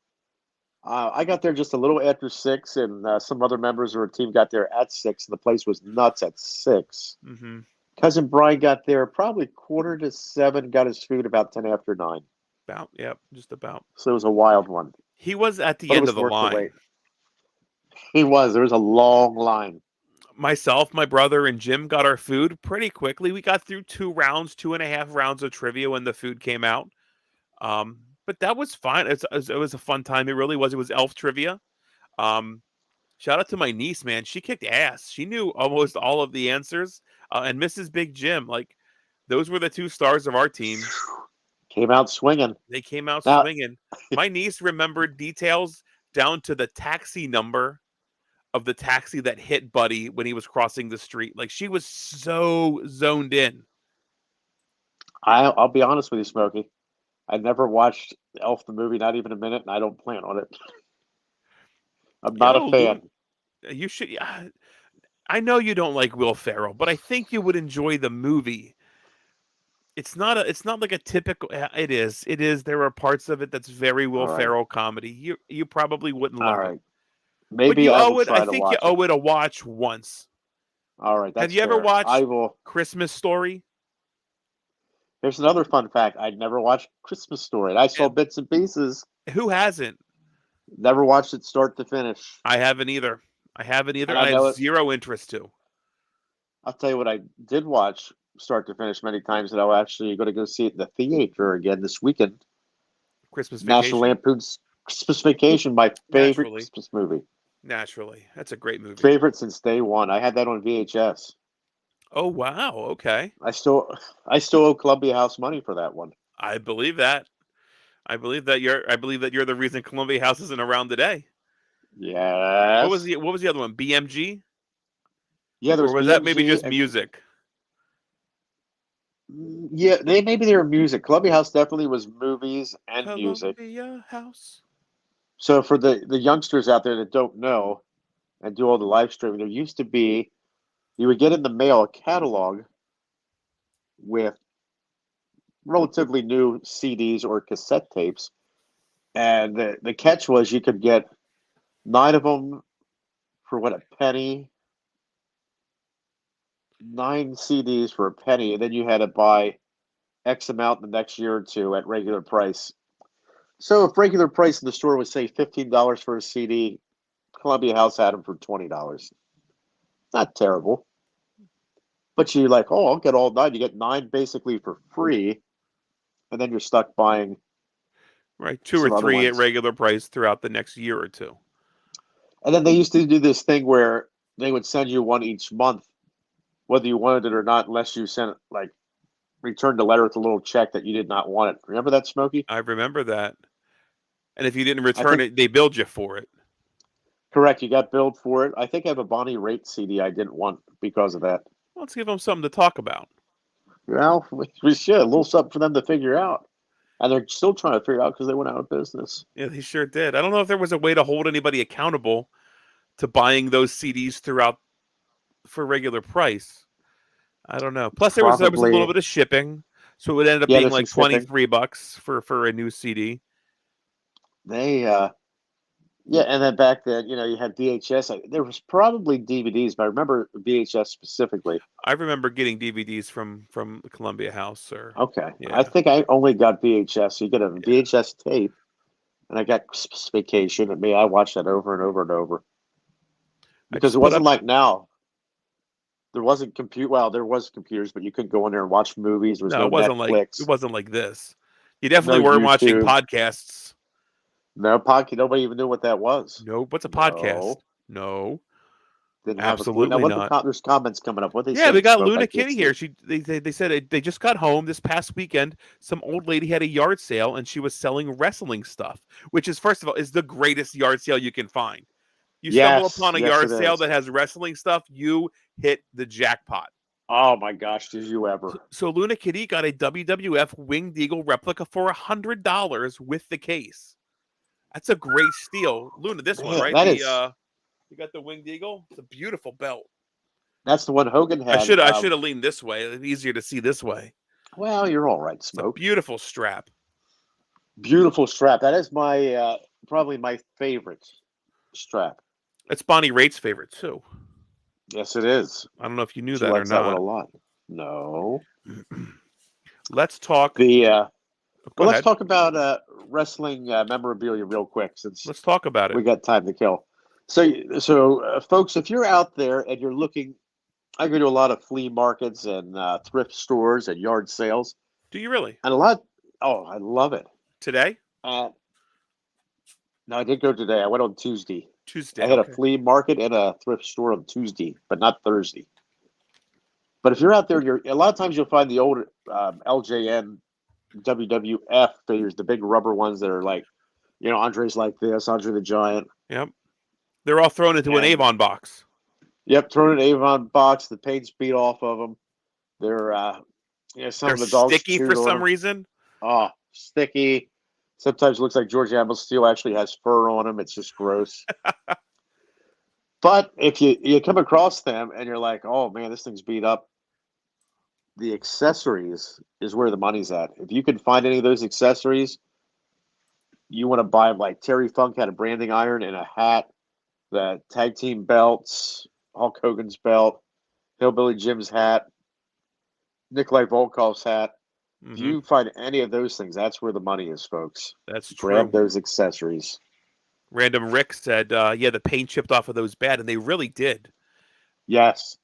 I got there just a little after 6, and some other members of our team got there at 6, and the place was nuts at 6. Mm-hmm. Cousin Brian got there probably 6:45, got his food about 10 after 9. Just about. So it was a wild one. He was at the end of the line. He was. There was a long line. Myself, my brother, and Jim got our food pretty quickly. We got through 2.5 rounds of trivia when the food came out. But that was fine. It was a fun time. It really was. It was elf trivia. Shout out to my niece, man. She kicked ass. She knew almost all of the answers. And Mrs. Big Jim, like, those were the 2 stars of our team. Came out swinging. They came out swinging. My niece remembered details down to the taxi number of the taxi that hit Buddy when he was crossing the street. Like, she was so zoned in. I'll be honest with you, Smokey. I never watched Elf the movie, not even a minute, and I don't plan on it. I'm not a fan. You should. I know you don't like Will Ferrell, but I think you would enjoy the movie. It's not like a typical. It is. There are parts of it that's very Will Ferrell comedy. You probably wouldn't love it. Maybe you I owe will it. try I to think watch you owe it a watch once. All right. That's Have you ever fair. watched I will. Christmas Story? There's another fun fact. I'd never watched Christmas Story. I saw bits and pieces. Who hasn't? Never watched it start to finish. I haven't either. I I have zero interest to. I'll tell you what I did watch start to finish many times, and I'm actually going to go see it in the theater again this weekend. Christmas Vacation. National Lampoon's Christmas Vacation, my favorite Christmas movie. Naturally. That's a great movie. Favorite since day one. I had that on VHS. Oh, wow. Okay. I still owe Columbia House money for that one. I believe that. I believe that you're the reason Columbia House isn't around today. Yes. What was the other one? BMG? Yeah, there was. Or was BMG that maybe just music? Yeah, maybe they were music. Columbia House definitely was movies and music. Columbia House. So for the youngsters out there that don't know and do all the live streaming, there used to be, you would get in the mail a catalog with relatively new CDs or cassette tapes. And the catch was you could get 9 of them for what, a penny? 9 CDs for a penny, and then you had to buy X amount the next year or two at regular price. So if regular price in the store was, say, $15 for a CD, Columbia House had them for $20. Not terrible. But you're like, oh, I'll get all 9. You get 9 basically for free, and then you're stuck buying 2 or 3 at regular price throughout the next year or two. And then they used to do this thing where they would send you one each month, whether you wanted it or not, unless you sent returned the letter with a little check that you did not want it. Remember that, Smokey? I remember that. And if you didn't return it, they billed you for it. Correct. You got billed for it. I think I have a Bonnie Raitt CD I didn't want because of that. Let's give them something to talk about. Well, we should. A little something for them to figure out. And they're still trying to figure it out because they went out of business. Yeah, they sure did. I don't know if there was a way to hold anybody accountable to buying those CDs throughout for regular price. I don't know. Plus, there was a little bit of shipping, so it would end up being like $23 for a new CD. And then back then, you had VHS. There was probably DVDs, but I remember VHS specifically. I remember getting DVDs from the Columbia House. Okay. Yeah. I think I only got VHS. So you get a VHS tape, and I got Christmas Vacation. And I watched that over and over and over. Because it wasn't like now. There wasn't there was computers, but you couldn't go in there and watch movies. There was no Netflix. It wasn't like this. You definitely weren't watching podcasts. No podcast. Nobody even knew what that was. No, what's a podcast? No. Didn't absolutely have a clue. not. There's comments coming up. What they we got Luna Kitty here. They said they just got home this past weekend. Some old lady had a yard sale and she was selling wrestling stuff, which is, first of all, is the greatest yard sale you can find. You stumble upon a yes, yard it sale is. that has wrestling stuff, you hit the jackpot. Oh my gosh, did you ever? So Luna Kitty got a WWF Winged Eagle replica for $100 with the case. That's a great steal. Luna, this one, Man, right? that The is. you got the Winged Eagle? It's a beautiful belt. That's the one Hogan I had. should have leaned this way. It's easier to see this way. Well, you're all right, It's a Smoke. beautiful strap. Beautiful strap. That is my probably my favorite strap. It's Bonnie Raitt's favorite too. Yes, it is. I don't know if you knew She that or likes that one a not. lot. No. Let's talk. Well, Go let's ahead. talk about wrestling memorabilia real quick, since Let's talk about we it. got time to kill. So, folks, if you're out there and you're looking, I go to a lot of flea markets and thrift stores and yard sales, Do you really? and a lot. Oh, I love it. Today? No, I did go today. I went on Tuesday. Tuesday. I had Okay. a flea market and a thrift store on Tuesday, but not Thursday. But if you're out there, a lot of times you'll find the old LJN WWF figures, the big rubber ones that are like, Andre's like this, Andre the Giant. Yep. They're all thrown into an Avon box. Yep, thrown in an Avon box. The paint's beat off of them. They're, some They're of the dogs sticky chewed for on some them. reason. Oh, sticky. Sometimes it looks like George Amble Steel actually has fur on them. It's just gross. But if you come across them and you're like, oh man, this thing's beat up, the accessories is where the money's at. If you can find any of those accessories, you want to buy them. Like Terry Funk had a branding iron and a hat, the tag team belts, Hulk Hogan's belt, Hillbilly Jim's hat, Nikolai Volkov's hat. Mm-hmm. If you find any of those things, that's where the money is, folks. That's Grab true. those accessories. Random Rick said, the paint chipped off of those bad, and they really did. Yes.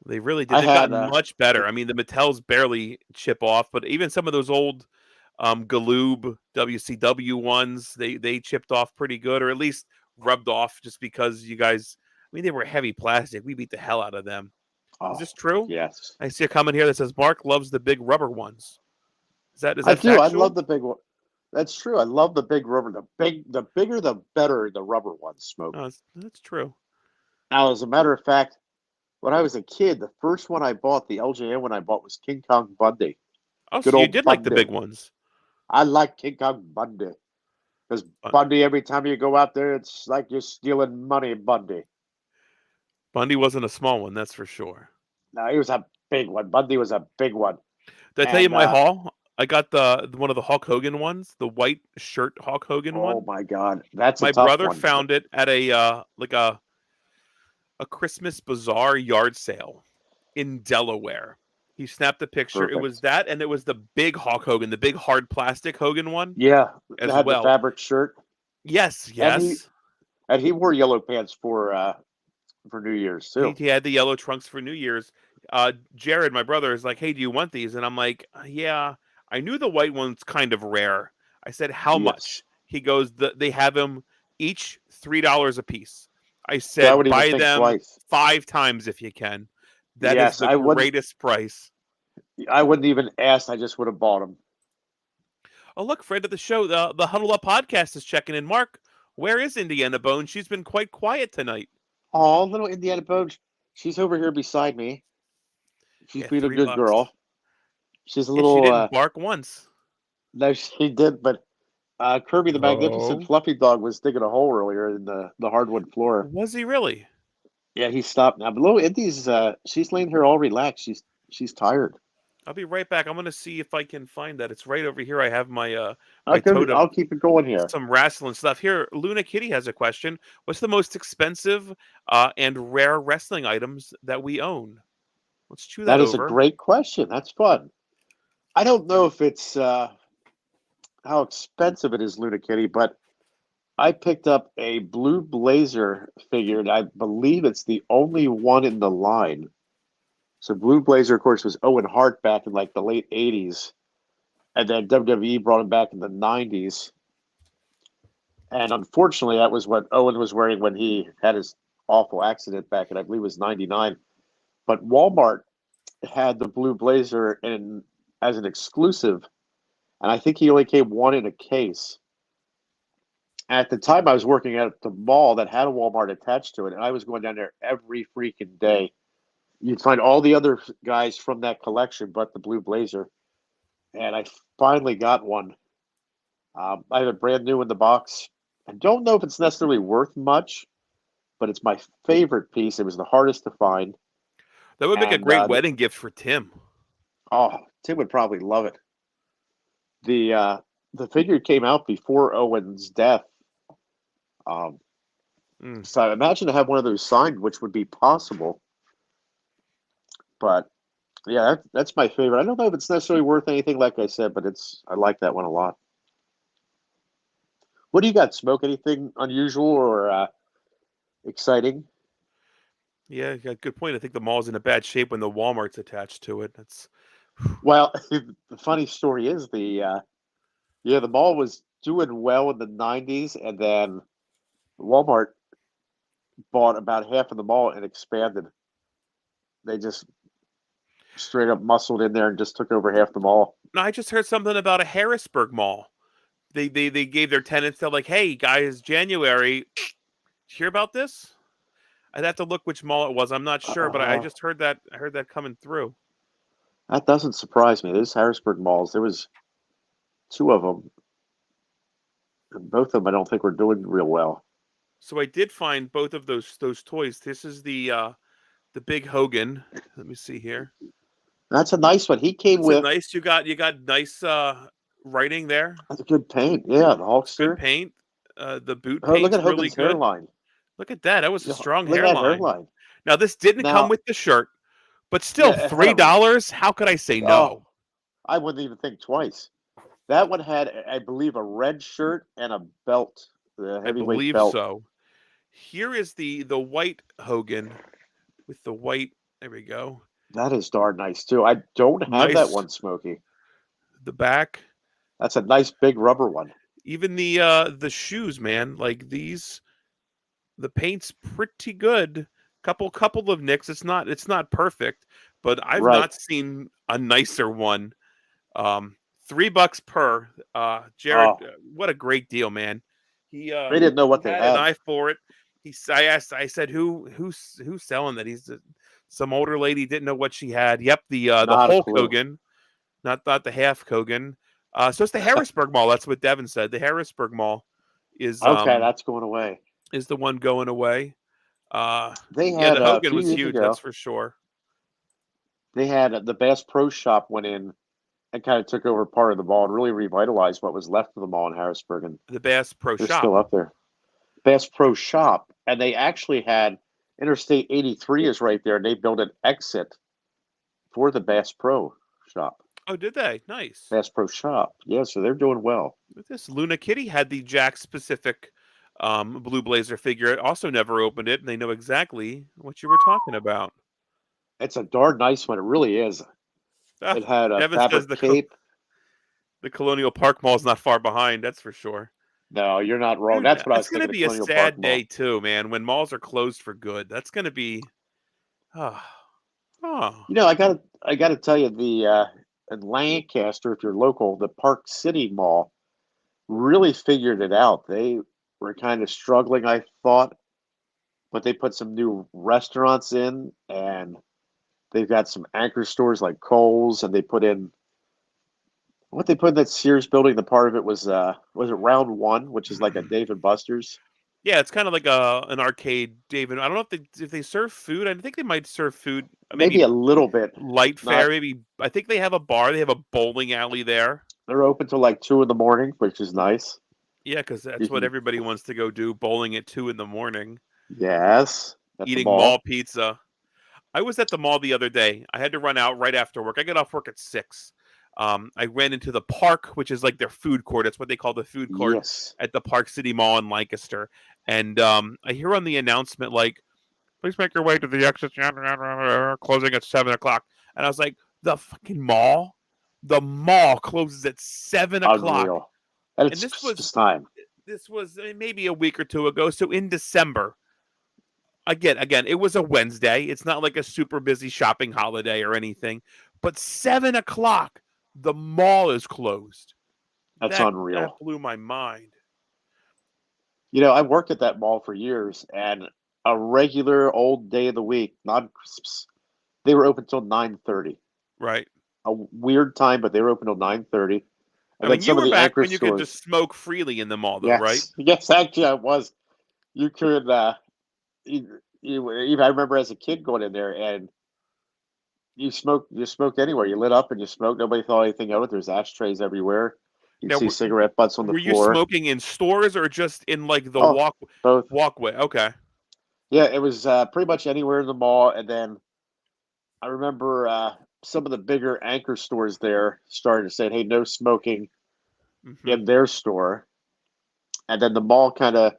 They really did. They've gotten much better. I mean, the Mattels barely chip off, but even some of those old Galoob WCW ones, they chipped off pretty good, or at least rubbed off, just because you guys, I mean, they were heavy plastic. We beat the hell out of them. Is this true? Yes. I see a comment here that says Mark loves the big rubber ones. Is that I do. factual? I love the big one. That's true. I love the big rubber. The bigger, the better. The rubber ones, Smoke. Oh, that's true. Now, as a matter of fact, when I was a kid, the first one I bought, the LJN one I bought, was King Kong Bundy. Oh, Good so you old did like the Bundy. big ones. I like King Kong Bundy. Because Bundy, every time you go out there, it's like you're stealing money, Bundy. Bundy wasn't a small one, that's for sure. No, he was a big one. Bundy was a big one. Did I tell you my haul? I got the one of the Hulk Hogan ones, the white shirt Hulk Hogan one. Oh my God, that's my a tough brother one. found it at a Christmas bazaar yard sale in Delaware. He snapped a picture. Perfect. It was that, and it was the big Hulk Hogan, the big hard plastic Hogan one. Yeah, as had well. The fabric shirt. Yes. And he wore yellow pants for New Year's too. He had the yellow trunks for New Year's. Jared, my brother, is like, "Hey, do you want these?" And I'm like, "Yeah." I knew the white one's kind of rare. I said, "How much?" He goes, "They have them each $3 a piece." I said, "Buy them twice. 5 times if you can." That is the greatest price. I wouldn't even ask. I just would have bought them. Oh, look, friend of the show, the Huddle Up podcast is checking in. Mark, where is Indiana Bone? She's been quite quiet tonight. Oh, little Indiana Bone. She's over here beside me. She's been a good girl. She's a little. She didn't bark once. No, she did, but Kirby the Magnificent Fluffy Dog was digging a hole earlier in the hardwood floor. Was he really? Yeah, he stopped now. But little Indy's, she's laying here all relaxed. She's tired. I'll be right back. I'm going to see if I can find that. It's right over here. I have my totem. I'll keep it going here. Some wrestling stuff. Here, Luna Kitty has a question. What's the most expensive and rare wrestling items that we own? Let's chew that over. That is a great question. That's fun. I don't know if it's how expensive it is, Luna Kitty, but I picked up a Blue Blazer figure, and I believe it's the only one in the line. So Blue Blazer, of course, was Owen Hart back in like the late 80s. And then WWE brought him back in the 90s. And unfortunately, that was what Owen was wearing when he had his awful accident back in, I believe it was 99. But Walmart had the Blue Blazer as an exclusive. And I think he only came one in a case. At the time, I was working at the mall that had a Walmart attached to it, and I was going down there every freaking day. You'd find all the other guys from that collection, but the Blue Blazer. And I finally got one. I have it brand new in the box. I don't know if it's necessarily worth much, but it's my favorite piece. It was the hardest to find. That would make a great wedding gift for Tim. Oh, Tim would probably love it. The figure came out before Owen's death. So I imagine to have one of those signed, which would be possible. But yeah, that's my favorite. I don't know if it's necessarily worth anything, like I said, but I like that one a lot. What do you got, Smoke? Anything unusual or exciting? Yeah, you got a good point. I think the mall's in a bad shape when the Walmart's attached to it. Well, the funny story is the mall was doing well in the 90s, and then Walmart bought about half of the mall and expanded. They just straight up muscled in there and just took over half the mall. No, I just heard something about a Harrisburg mall. They gave their tenants, they're like, hey, guys, January, did you hear about this? I'd have to look which mall it was. I'm not sure, but I just heard that. I heard that coming through. That doesn't surprise me. Those Harrisburg malls, there was 2 of them. And both of them I don't think were doing real well. So I did find both of those toys. This is the big Hogan. Let me see here. That's a nice one. He came with nice. You got nice writing there. That's a good paint. Yeah, the Hulkster. Good paint. The boot paint. Look at Hogan's really good. hairline. Look at that. That was a strong look hairline. At that hairline. Now this didn't come with the shirt, but still $3. How could I say no? I wouldn't even think twice. That one had, I believe, a red shirt and a belt. The heavyweight belt. I believe so. Here is the white Hogan with the white. There we go. That is darn nice too. I don't have that one, Smokey. The back. That's a nice big rubber one. Even the shoes, man, like these, the paint's pretty good. Couple of nicks. It's not perfect, but I've not seen a nicer one. $3 per. Jared, what a great deal, man. They didn't know what they had. An eye for it. I said, who's selling that? Some older lady didn't know what she had. Yep, the Hulk Hogan, not the half Hogan. So it's the Harrisburg Mall. That's what Devin said. The Harrisburg Mall is okay. That's going away. Is the one going away? They had the Hogan was huge. That's for sure. They had the Bass Pro Shop went in and kind of took over part of the mall and really revitalized what was left of the mall in Harrisburg. And the Bass Pro Shop still up there. Bass Pro Shop, and they actually had Interstate 83 is right there, and they built an exit for the Bass Pro Shop. Oh, did they? Nice. Bass Pro Shop. Yeah, so they're doing well. This Luna Kitty had the Jack specific Blue Blazer figure. It also never opened it, and they know exactly what you were talking about. It's a darn nice one. It really is. It had a fabric cape. The Colonial Park Mall is not far behind, that's for sure. No, you're not wrong. Dude, that's what I was thinking. It's going to be a sad day, too, man, when malls are closed for good. That's going to be... You know, I gotta tell you, the in Lancaster, if you're local, the Park City Mall really figured it out. They were kind of struggling, I thought, but they put some new restaurants in, and they've got some anchor stores like Kohl's, and they put in that Sears building. The part of it was it Round One, which is like a Dave & Buster's. Yeah, it's kind of like an arcade, David. I don't know if they serve food. I think they might serve food. Maybe a little bit. Light fare, maybe. I think they have a bar. They have a bowling alley there. They're open till like 2 a.m, which is nice. Yeah, because that's what everybody wants to go do, bowling at 2 a.m. Yes. Eating mall pizza. I was at the mall the other day. I had to run out right after work. I get off work at 6. I ran into the park, which is like their food court. That's what they call the food court at the Park City Mall in Lancaster. And I hear on the announcement, like, please make your way to the exit, closing at 7 o'clock. And I was like, the fucking mall? The mall closes at 7 o'clock. And this was maybe a week or two ago. So in December, again, it was a Wednesday. It's not like a super busy shopping holiday or anything. But 7 o'clock, the mall is closed. That's unreal. That blew my mind. I worked at that mall for years, and a regular old day of the week, not crisps, they were open till 9:30. Right. A weird time, but they were open till 9:30. I And then mean, you some of were the back anchor when you could stores. just smoke freely in the mall, though, right? Yes, yes, actually, I was. You could. I remember as a kid going in there, and you smoked anywhere. You lit up and you smoked. Nobody thought anything of it. There's ashtrays everywhere. You'd Now, see cigarette butts on the were you floor. smoking in stores or just in like the Oh, both. walkway? Okay. Yeah, it was pretty much anywhere in the mall. And then I remember some of the bigger anchor stores there started to say, "Hey, no smoking Mm-hmm. in their store." And then the mall kind of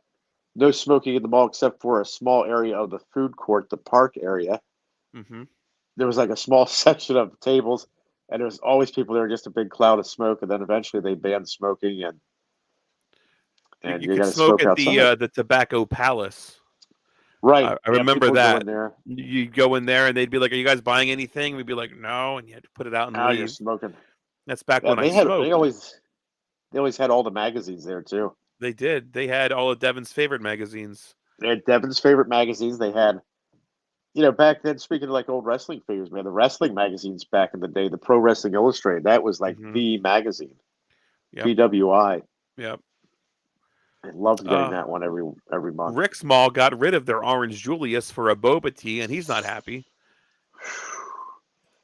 no smoking in the mall except for a small area of the food court, the park area. Mm-hmm. There was like a small section of tables, and there was always people there, just a big cloud of smoke. And then eventually they banned smoking, and You you could got to smoke smoke at outside. the Tobacco Palace. Right? I Yeah, remember people would go that. in there. You'd go in there and they'd be like, "Are you guys buying anything?" We'd be like, "No," and you had to put it out and Now you're leave. smoking. That's back Yeah, when I they smoked. always had all the magazines there too. They did. They had all of Devin's favorite magazines. They had Devin's favorite magazines. They had, back then. Speaking of like old wrestling figures, man, the wrestling magazines back in the day, the Pro Wrestling Illustrated, that was like Mm-hmm. the magazine. Yep. PWI. Yep. I loved getting that one every month. Rick's Mall got rid of their Orange Julius for a boba tea, and he's not happy.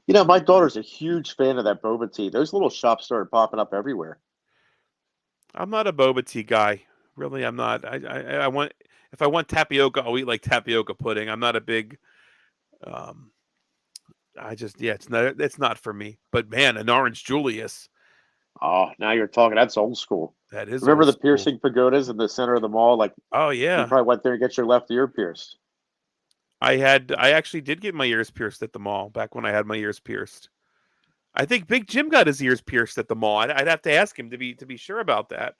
My daughter's a huge fan of that boba tea. Those little shops started popping up everywhere. I'm not a boba tea guy. Really, I'm not. I want if I want tapioca, I'll eat like tapioca pudding. I'm not a big. It's not for me. But man, an Orange Julius. Oh, now you're talking. That's old school. That is. Remember old the school. piercing pagodas in the center of the mall? Like, oh you yeah. probably went there and get your left ear pierced. I actually did get my ears pierced at the mall back when I had my ears pierced. I think Big Jim got his ears pierced at the mall. I'd have to ask him to be sure about that.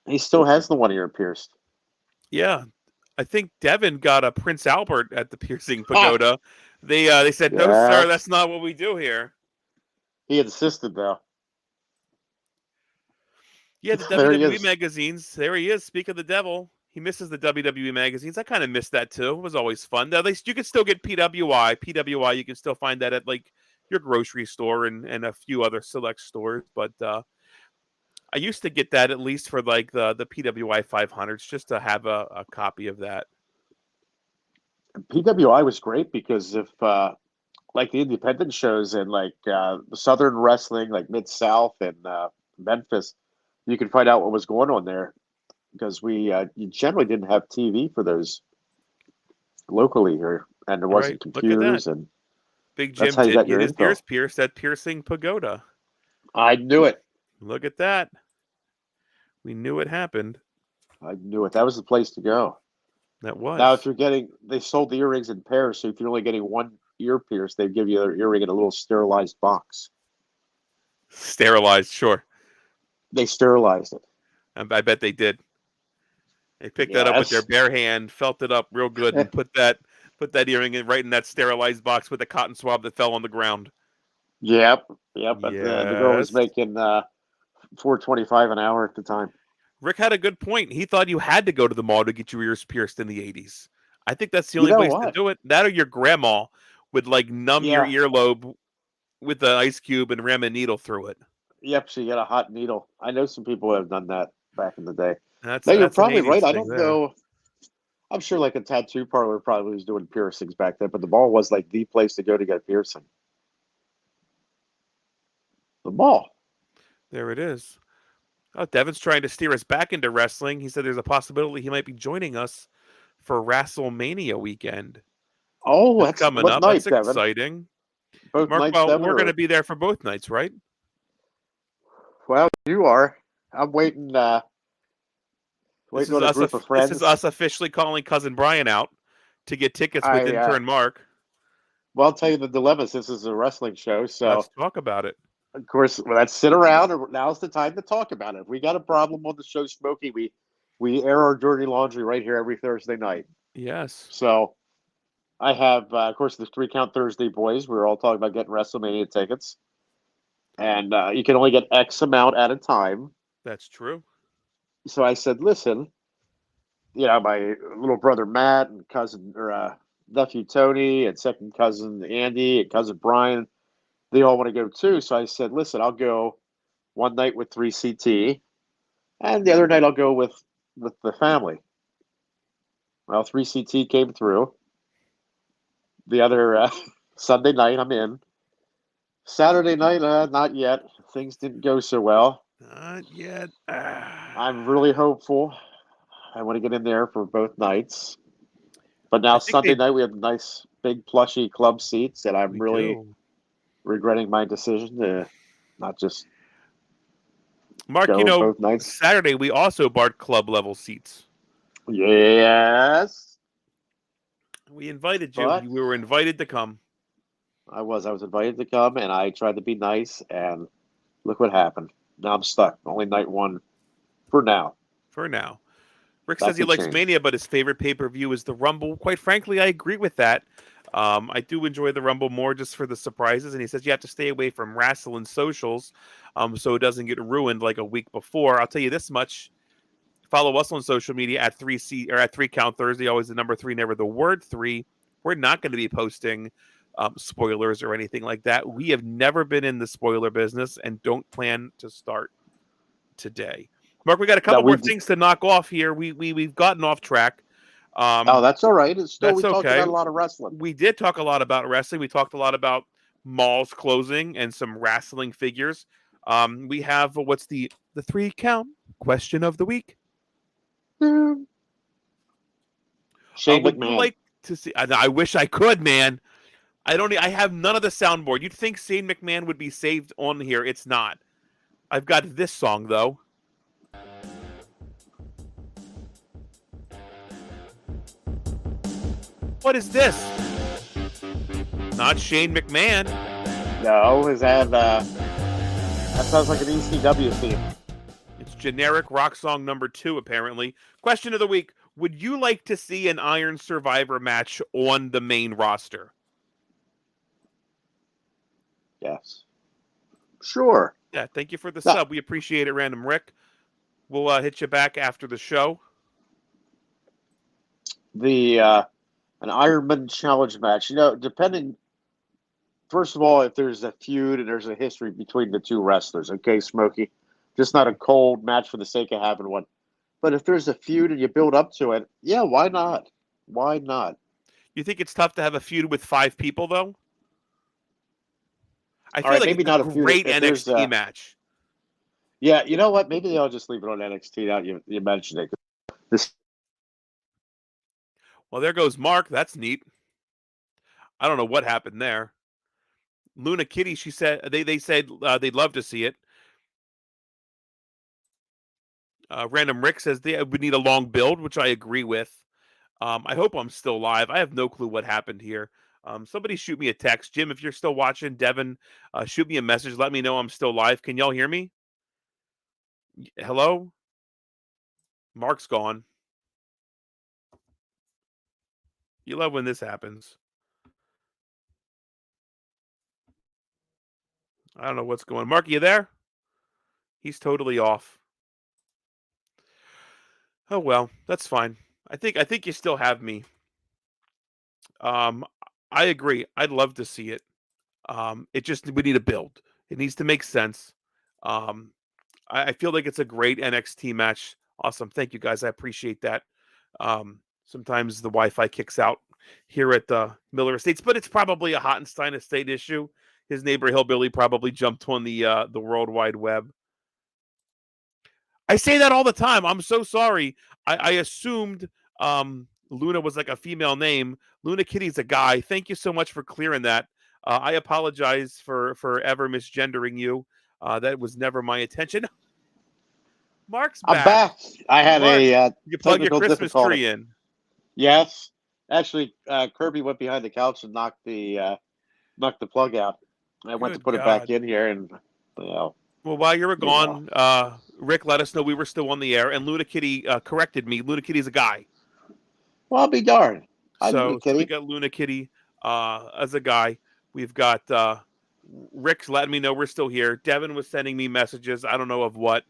He still has the one ear pierced. Yeah, I think Devin got a Prince Albert at the piercing pagoda. They said, "No, sir, that's not what we do here." He insisted, though. Yeah, the WWE magazines. There he is. Speak of the devil. He misses the WWE magazines. I kind of missed that too. It was always fun. At least you can still get PWI. PWI, you can still find that at like your grocery store and a few other select stores. But I used to get that at least for like the PWI 500s just to have a copy of that. PWI was great because if like the independent shows and like the Southern wrestling, like Mid-South and Memphis, you could find out what was going on there because you generally didn't have TV for those locally here, and there wasn't computers. And Big Jim did get his ears pierced at Piercing Pagoda. I knew it. Look at that. We knew it happened. I knew it. That was the place to go. That was. Now, if they sold the earrings in pairs, so if you're only getting one ear pierced, they'd give you their earring in a little sterilized box. Sterilized, sure. They sterilized it. I bet they did. They picked that up with their bare hand, felt it up real good, and put that earring right in that sterilized box with the cotton swab that fell on the ground. Yep. But the girl was making $4.25 an hour at the time. Rick had a good point. He thought you had to go to the mall to get your ears pierced in the 80s. I think that's the only place to do it. That or your grandma would like numb your earlobe with the ice cube and ram a needle through it. Yep, so you got a hot needle. I know some people who have done that back in the day. You're probably right. I don't know. I'm sure like a tattoo parlor probably was doing piercings back then, but the mall was like the place to go to get a piercing. The mall. There it is. Oh, Devin's trying to steer us back into wrestling. He said there's a possibility he might be joining us for WrestleMania weekend. Oh, that's coming up. Night, that's exciting. Both Mark, nights, well, we're going to be there for both nights, right? Well, you are. I'm waiting. Waiting on a group of friends. This is us officially calling Cousin Brian out to get tickets with intern Mark. Well, I'll tell you the dilemmas. This is a wrestling show, so let's talk about it. Of course, let's sit around. Now's the time to talk about it. If we got a problem on the show, Smokey, we air our dirty laundry right here every Thursday night. Yes. So I have, of course, the 3 Count Thursday boys. We were all talking about getting WrestleMania tickets. And you can only get X amount at a time. That's true. So I said, listen, my little brother Matt and cousin or nephew Tony and second cousin Andy and cousin Brian, they all want to go too. So I said, listen, I'll go one night with 3CT, and the other night I'll go with the family. Well, 3CT came through. The other Sunday night, I'm in. Saturday night, not yet. Things didn't go so well. Not yet. I'm really hopeful. I want to get in there for both nights. But now Sunday night, we have nice, big, plushy club seats, and I'm really regretting my decision to not just Mark, go both nights. Saturday we also bought club level seats. Yes. We invited you. We were invited to come. I was invited to come, and I tried to be nice, and look what happened. Now I'm stuck. Only night one for now. Rick says he likes Mania, but his favorite pay-per-view is the Rumble. Quite frankly, I agree with that. I do enjoy the Rumble more just for the surprises, and he says you have to stay away from wrestling socials so it doesn't get ruined like a week before. I'll tell you this much. Follow us on social media at 3C or at 3 Count Thursday, always the number 3, never the word 3. We're not going to be posting spoilers or anything like that. We have never been in the spoiler business and don't plan to start today. Mark, we got a couple more things to knock off here. We've gotten off track. That's all right. We talked about a lot of wrestling. We did talk a lot about wrestling. We talked a lot about malls closing and some wrestling figures. We have what's the 3 count question of the week. Shane McMahon. Would you like to see? I wish I could, man. I have none of the soundboard. You'd think Shane McMahon would be saved on here. It's not. I've got this song though. What is this? Not Shane McMahon. No, is that sounds like an ECW theme. It's generic rock song number 2, apparently. Question of the week. Would you like to see an Iron Survivor match on the main roster? Yes. Sure. Yeah, thank you for the sub. We appreciate it, Random Rick. We'll hit you back after the show. An Ironman challenge match. Depending, first of all, if there's a feud and there's a history between the two wrestlers, okay, Smokey? Just not a cold match for the sake of having one. But if there's a feud and you build up to it, yeah, why not? Why not? You think it's tough to have a feud with 5 people, though? I feel like maybe it's not a great NXT match. Yeah, you know what? Maybe they'll just leave it on NXT now you mentioned it. Well, there goes Mark. That's neat. I don't know what happened there. Luna Kitty, she said they said they'd love to see it. Random Rick says they would need a long build, which I agree with. I hope I'm still live. I have no clue what happened here. Somebody shoot me a text. Jim, if you're still watching, Devin, shoot me a message. Let me know I'm still live. Can y'all hear me? Hello? Mark's gone. You love when this happens. I don't know what's going on. Mark, you there? He's totally off. Oh well, that's fine. I think you still have me. I agree. I'd love to see it. We need a build. It needs to make sense. I feel like it's a great NXT match. Awesome. Thank you guys. I appreciate that. Sometimes the Wi-Fi kicks out here at the Miller Estates, but it's probably a Hottenstein Estate issue. His neighbor Hillbilly probably jumped on the World Wide Web. I say that all the time. I'm so sorry. I assumed Luna was like a female name. Luna Kitty's a guy. Thank you so much for clearing that. I apologize for ever misgendering you. That was never my intention. Mark's back. I'm back. I had you plug your Christmas tree in. Yes. Actually, Kirby went behind the couch and knocked the plug out. I went to put it back in here, and Well, while you were gone, Rick let us know we were still on the air, and Luna Kitty corrected me. Luna Kitty's a guy. Well, I'll be darned. So we got Luna Kitty as a guy. We've got Rick's letting me know we're still here. Devin was sending me messages. I don't know of what.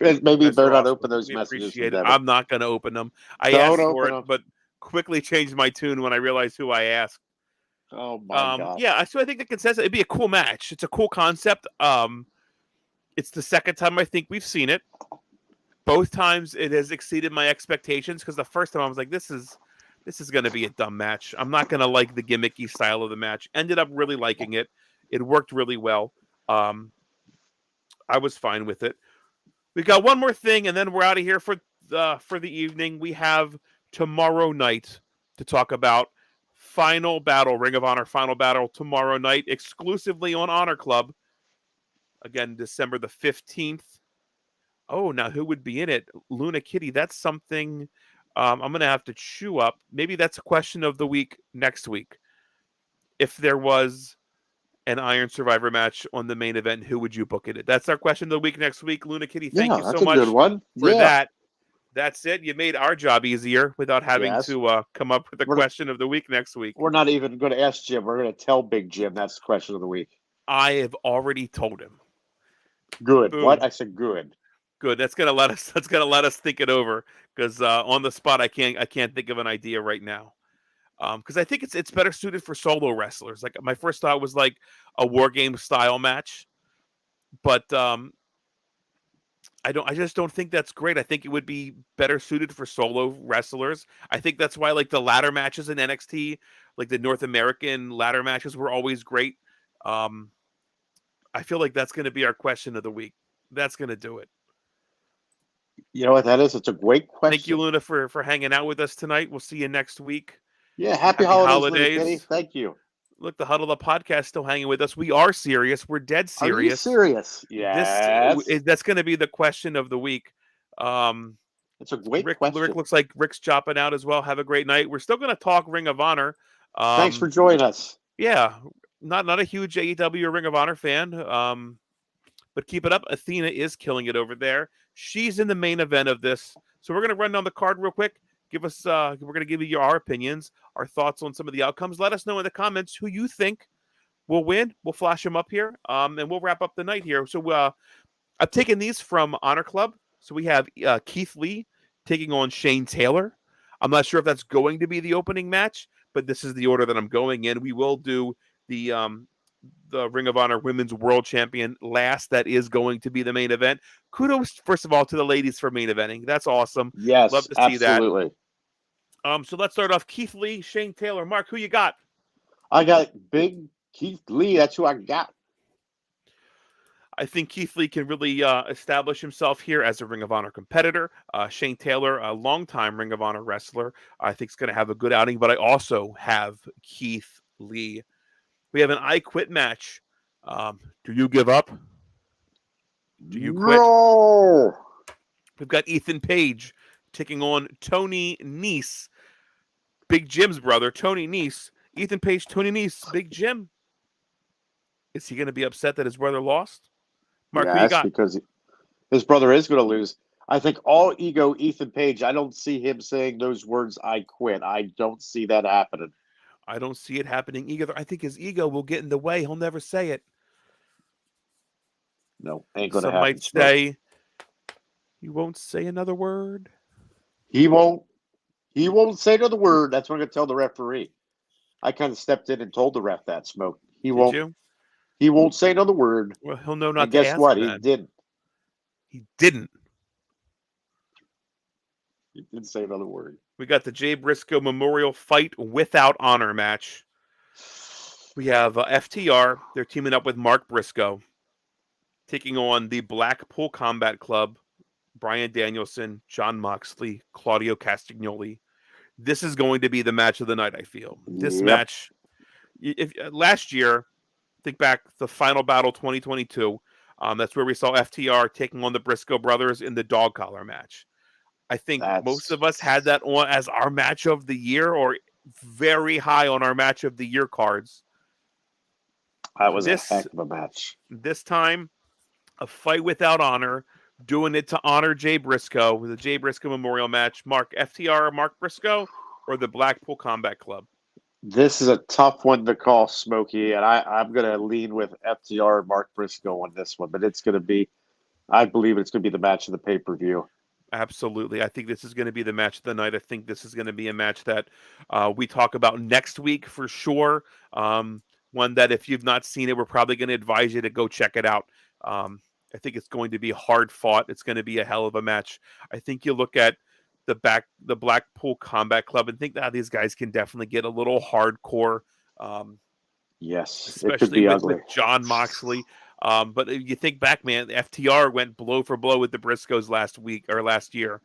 Maybe you Guys are better not awesome. open those We messages from appreciate it. Devin. I'm not going to open them. I Don't asked for open it, them. but quickly changed my tune when I realized who I asked. Oh my God. Yeah, so I think the consensus, it'd be a cool match. It's a cool concept. It's the second time I think we've seen it. Both times it has exceeded my expectations, because the first time I was like, this is going to be a dumb match. I'm not going to like the gimmicky style of the match. Ended up really liking it. It worked really well. I was fine with it. We got one more thing, and then we're out of here for the evening. We have tomorrow night to talk about Final Battle, Ring of Honor Final Battle tomorrow night, exclusively on Honor Club. Again, December the 15th. Oh, now who would be in it? Luna Kitty. That's something I'm going to have to chew up. Maybe that's a question of the week next week. If there was an Iron Survivor match on the main event, who would you book it? That's our question of the week next week. Luna Kitty, thank you so much good one. for that. That's it. You made our job easier without having to come up with a question of the week next week. We're not even going to ask Jim. We're going to tell Big Jim that's the question of the week. I have already told him. Good. Boom. What? I said good. Good. That's gonna let us think it over, because on the spot I can't think of an idea right now. Because I think it's better suited for solo wrestlers. Like, my first thought was like a war game style match, but I just don't think that's great. I think it would be better suited for solo wrestlers. I think that's why, like, the ladder matches in NXT, like the North American ladder matches, were always great. I feel like that's going to be our question of the week. That's going to do it. You know what that is? It's a great question. Thank you, Luna, for hanging out with us tonight. We'll see you next week. Yeah, happy holidays. Luna Kitty. Thank you. Look, the Huddle Up podcast still hanging with us. We are serious. We're dead serious. Are you serious? Yes. That's going to be the question of the week. It's a great question. Rick looks like Rick's chopping out as well. Have a great night. We're still going to talk Ring of Honor. Thanks for joining us. Yeah, not a huge AEW or Ring of Honor fan, but keep it up. Athena is killing it over there. She's in the main event of this. So we're going to run down the card real quick. Give us, we're going to give you our opinions, our thoughts on some of the outcomes. Let us know in the comments who you think will win. We'll flash them up here, and we'll wrap up the night here. So I've taken these from Honor Club. So we have Keith Lee taking on Shane Taylor. I'm not sure if that's going to be the opening match, but this is the order that I'm going in. We will do the Ring of Honor Women's World Champion last. That is going to be the main event. Kudos, first of all, to the ladies for main eventing. That's awesome. Yes, love to see absolutely. That. So let's start off. Keith Lee, Shane Taylor. Mark, who you got? I got Big Keith Lee. That's who I got. I think Keith Lee can really establish himself here as a Ring of Honor competitor. Shane Taylor, a longtime Ring of Honor wrestler, I think is going to have a good outing, but I also have Keith Lee. We have an I Quit match. Do you give up? Do you quit? No. We've got Ethan Page taking on Tony Nese, Big Jim's brother, Tony Nese. Ethan Page, Tony Nese, Big Jim. Is he going to be upset that his brother lost? Mark, who you got? Because his brother is going to lose. I think all ego Ethan Page, I don't see him saying those words, I quit. I don't see that happening. I don't see it happening either. I think his ego will get in the way. He'll never say it. No, ain't going to Some happen. might say he won't say another word. He won't say another word. That's what I'm going to tell the referee. I kind of stepped in and told the ref that, Smoke. He won't say another word. Well, he'll know not and to guess ask what? then. He didn't. He didn't. He didn't say another word. We got the Jay Briscoe Memorial Fight Without Honor match. We have FTR. They're teaming up with Mark Briscoe, taking on the Blackpool Combat Club, Bryan Danielson, Jon Moxley, Claudio Castagnoli. This is going to be the match of the night, I feel. This match, last year, think back, the Final Battle 2022, that's where we saw FTR taking on the Briscoe brothers in the dog collar match. I think most of us had that on as our match of the year, or very high on our match of the year cards. That was a heck of a match. This time, a fight without honor, doing it to honor Jay Briscoe with a Jay Briscoe Memorial match. Mark, FTR, Mark Briscoe, or the Blackpool Combat Club? This is a tough one to call, Smokey, and I'm going to lean with FTR and Mark Briscoe on this one, but it's going to be I believe it's going to be the match of the pay-per-view. Absolutely. I think this is going to be the match of the night. I think this is going to be a match that we talk about next week for sure. One that if you've not seen it, we're probably going to advise you to go check it out. I think it's going to be hard fought. It's going to be a hell of a match. I think you look at the Blackpool Combat Club and think that these guys can definitely get a little hardcore. Yes, it could Especially be with ugly. John Moxley. But if you think back, man, FTR went blow for blow with the Briscoes last year.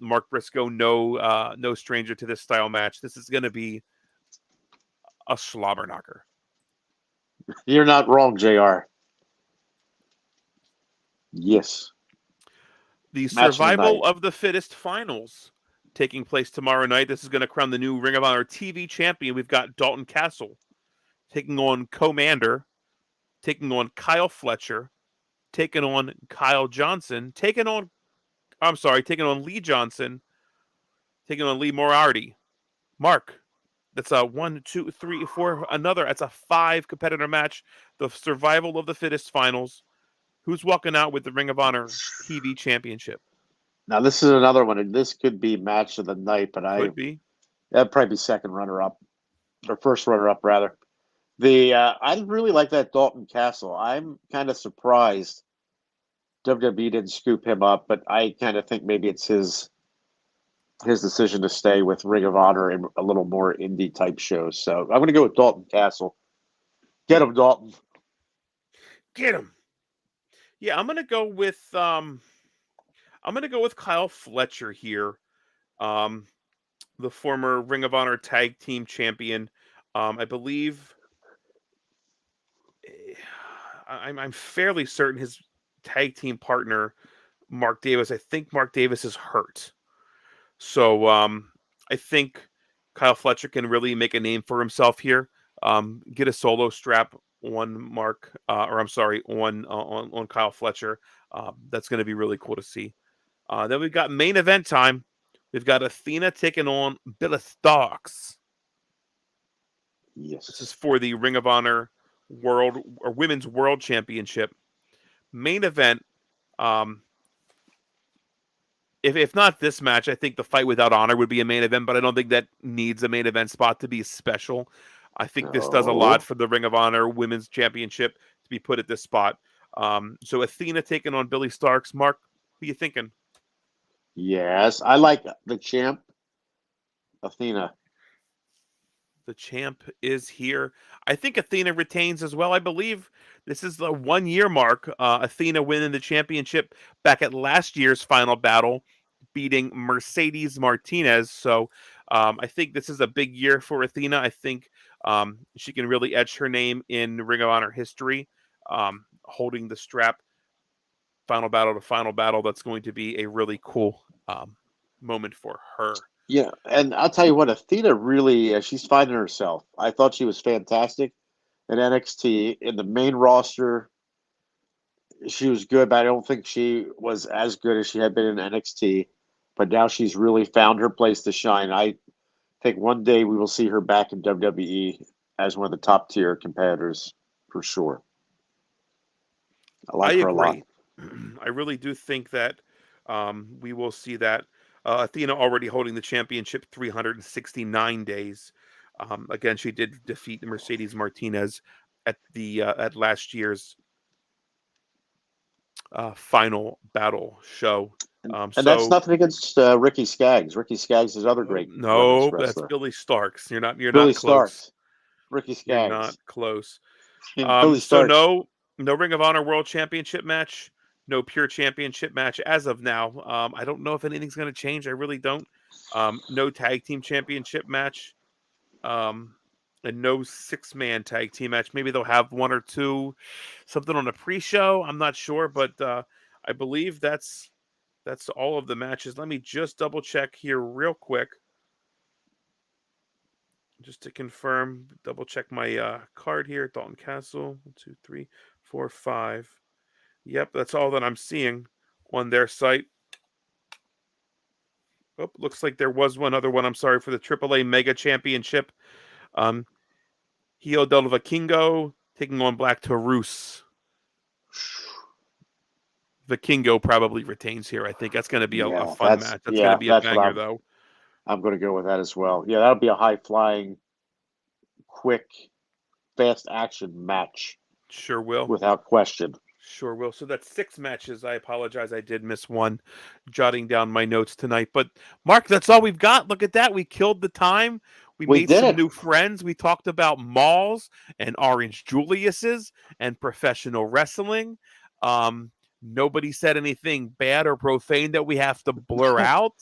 Mark Briscoe, no stranger to this style match. This is going to be a slobber knocker. You're not wrong, JR. Yes. The Match of the Survival night. of the Fittest finals taking place tomorrow night. This is going to crown the new Ring of Honor TV champion. We've got Dalton Castle taking on Commander, taking on Kyle Fletcher, taking on Kyle Johnson, taking on Lee Johnson, taking on Lee Moriarty. Mark, that's a 1, 2, 3, 4, another. That's a 5 competitor match. The Survival of the Fittest finals. Who's walking out with the Ring of Honor TV championship? Now, this is another one, and this could be match of the night, but Could be. That'd probably be second runner-up, or first runner-up, rather. I really like that Dalton Castle. I'm kind of surprised WWE didn't scoop him up, but I kind of think maybe it's his decision to stay with Ring of Honor and a little more indie type shows. So I'm going to go with Dalton Castle. Get him, Dalton. Get him. Yeah, I'm going to go with Kyle Fletcher here. The former Ring of Honor Tag Team Champion. I believe I'm fairly certain his tag team partner, Mark Davis. I think Mark Davis is hurt. So I think Kyle Fletcher can really make a name for himself here. Get a solo strap on on Kyle Fletcher. That's going to be really cool to see. Then we've got main event time. We've got Athena taking on Billie Starkz. Yes. This is for the Ring of Honor Women's World Championship. Main event. If not this match, I think the Fight Without Honor would be a main event, but I don't think that needs a main event spot to be special. I think this does a lot for the Ring of Honor Women's Championship to be put at this spot. So Athena taking on Billie Starkz. Mark, who are you thinking? Yes, I like the champ, Athena. The champ is here. I think Athena retains as well. I believe this is the 1 year mark. Athena winning the championship back at last year's Final Battle, beating Mercedes Martinez. So I think this is a big year for Athena. I think she can really etch her name in Ring of Honor history, holding the strap. Final battle to final battle. That's going to be a really cool moment for her. Yeah, and I'll tell you what, Athena really, she's finding herself. I thought she was fantastic in NXT. In the main roster, she was good, but I don't think she was as good as she had been in NXT. But now she's really found her place to shine. I think one day we will see her back in WWE as one of the top tier competitors for sure. I like her a lot. I really do think that we will see that. Athena already holding the championship 369 days. Again, she did defeat Mercedes Martinez at last year's Final Battle show. And that's nothing against Ricky Skaggs. Ricky Skaggs is other great. No, that's Billie Starkz. You're Billie not close. Starkz. Ricky Skaggs. You're not close. Billie So Starkz. no Ring of Honor World Championship match. No pure championship match as of now. I don't know if anything's going to change. I really don't. No tag team championship match. And no 6-man tag team match. Maybe they'll have one or two, something on a pre-show. I'm not sure, but I believe that's all of the matches. Let me just double check here real quick. Just to confirm, double check my card here. Dalton Castle, 1, 2, 3, 4, 5. Yep, that's all that I'm seeing on their site. Oh, looks like there was one other one. I'm sorry, for the AAA Mega Championship. Hijo del Vikingo taking on Black Taurus. Vikingo probably retains here. I think that's going to be a fun match. That's going to be a banger, though. I'm going to go with that as well. Yeah, that'll be a high-flying, quick, fast-action match. Sure will. Without question. Sure will. So that's 6 matches. I apologize. I did miss one, jotting down my notes tonight. But, Mark, that's all we've got. Look at that. We killed the time. We made some new friends. We talked about malls and Orange Julius's and professional wrestling. Nobody said anything bad or profane that we have to blur out.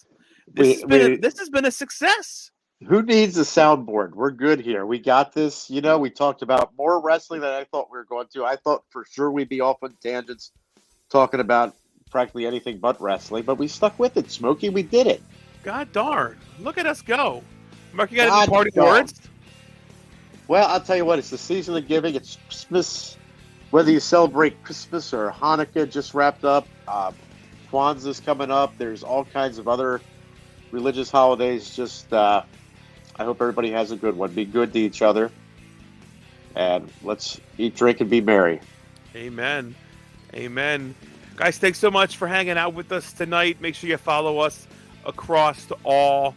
This has been a success. Who needs a soundboard? We're good here. We got this. You know, we talked about more wrestling than I thought we were going to. I thought for sure we'd be off on tangents talking about practically anything but wrestling, but we stuck with it, Smokey. We did it. God darn. Look at us go. Mark, you got any party words? Well, I'll tell you what. It's the season of giving. It's Christmas. Whether you celebrate Christmas or Hanukkah just wrapped up, Kwanzaa's coming up. There's all kinds of other religious holidays. Just I hope everybody has a good one. Be good to each other. And let's eat, drink, and be merry. Amen. Amen. Guys, thanks so much for hanging out with us tonight. Make sure you follow us across all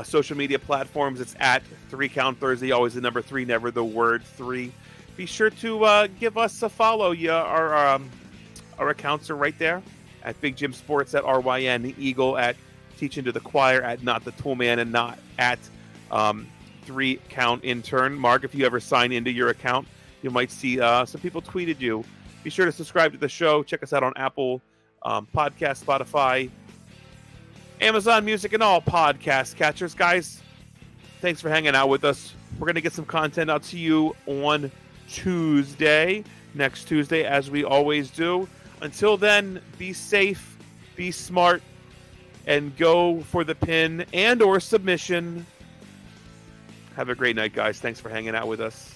social media platforms. It's at 3 Count Thursday. Always the number 3, never the word 3. Be sure to give us a follow. Our accounts are right there at Big Jim Sports, at RYN, the Eagle, at Teaching to the Choir, at Not the Toolman, and not at 3 Count Intern. Mark, if you ever sign into your account, you might see some people tweeted you. Be sure to subscribe to the show. Check us out on Apple Podcast, Spotify, Amazon Music, and all podcast catchers. Guys, thanks for hanging out with us. We're going to get some content out to you on next Tuesday, as we always do. Until then, be safe, be smart, and go for the pin and or submission. Have a great night, guys. Thanks for hanging out with us.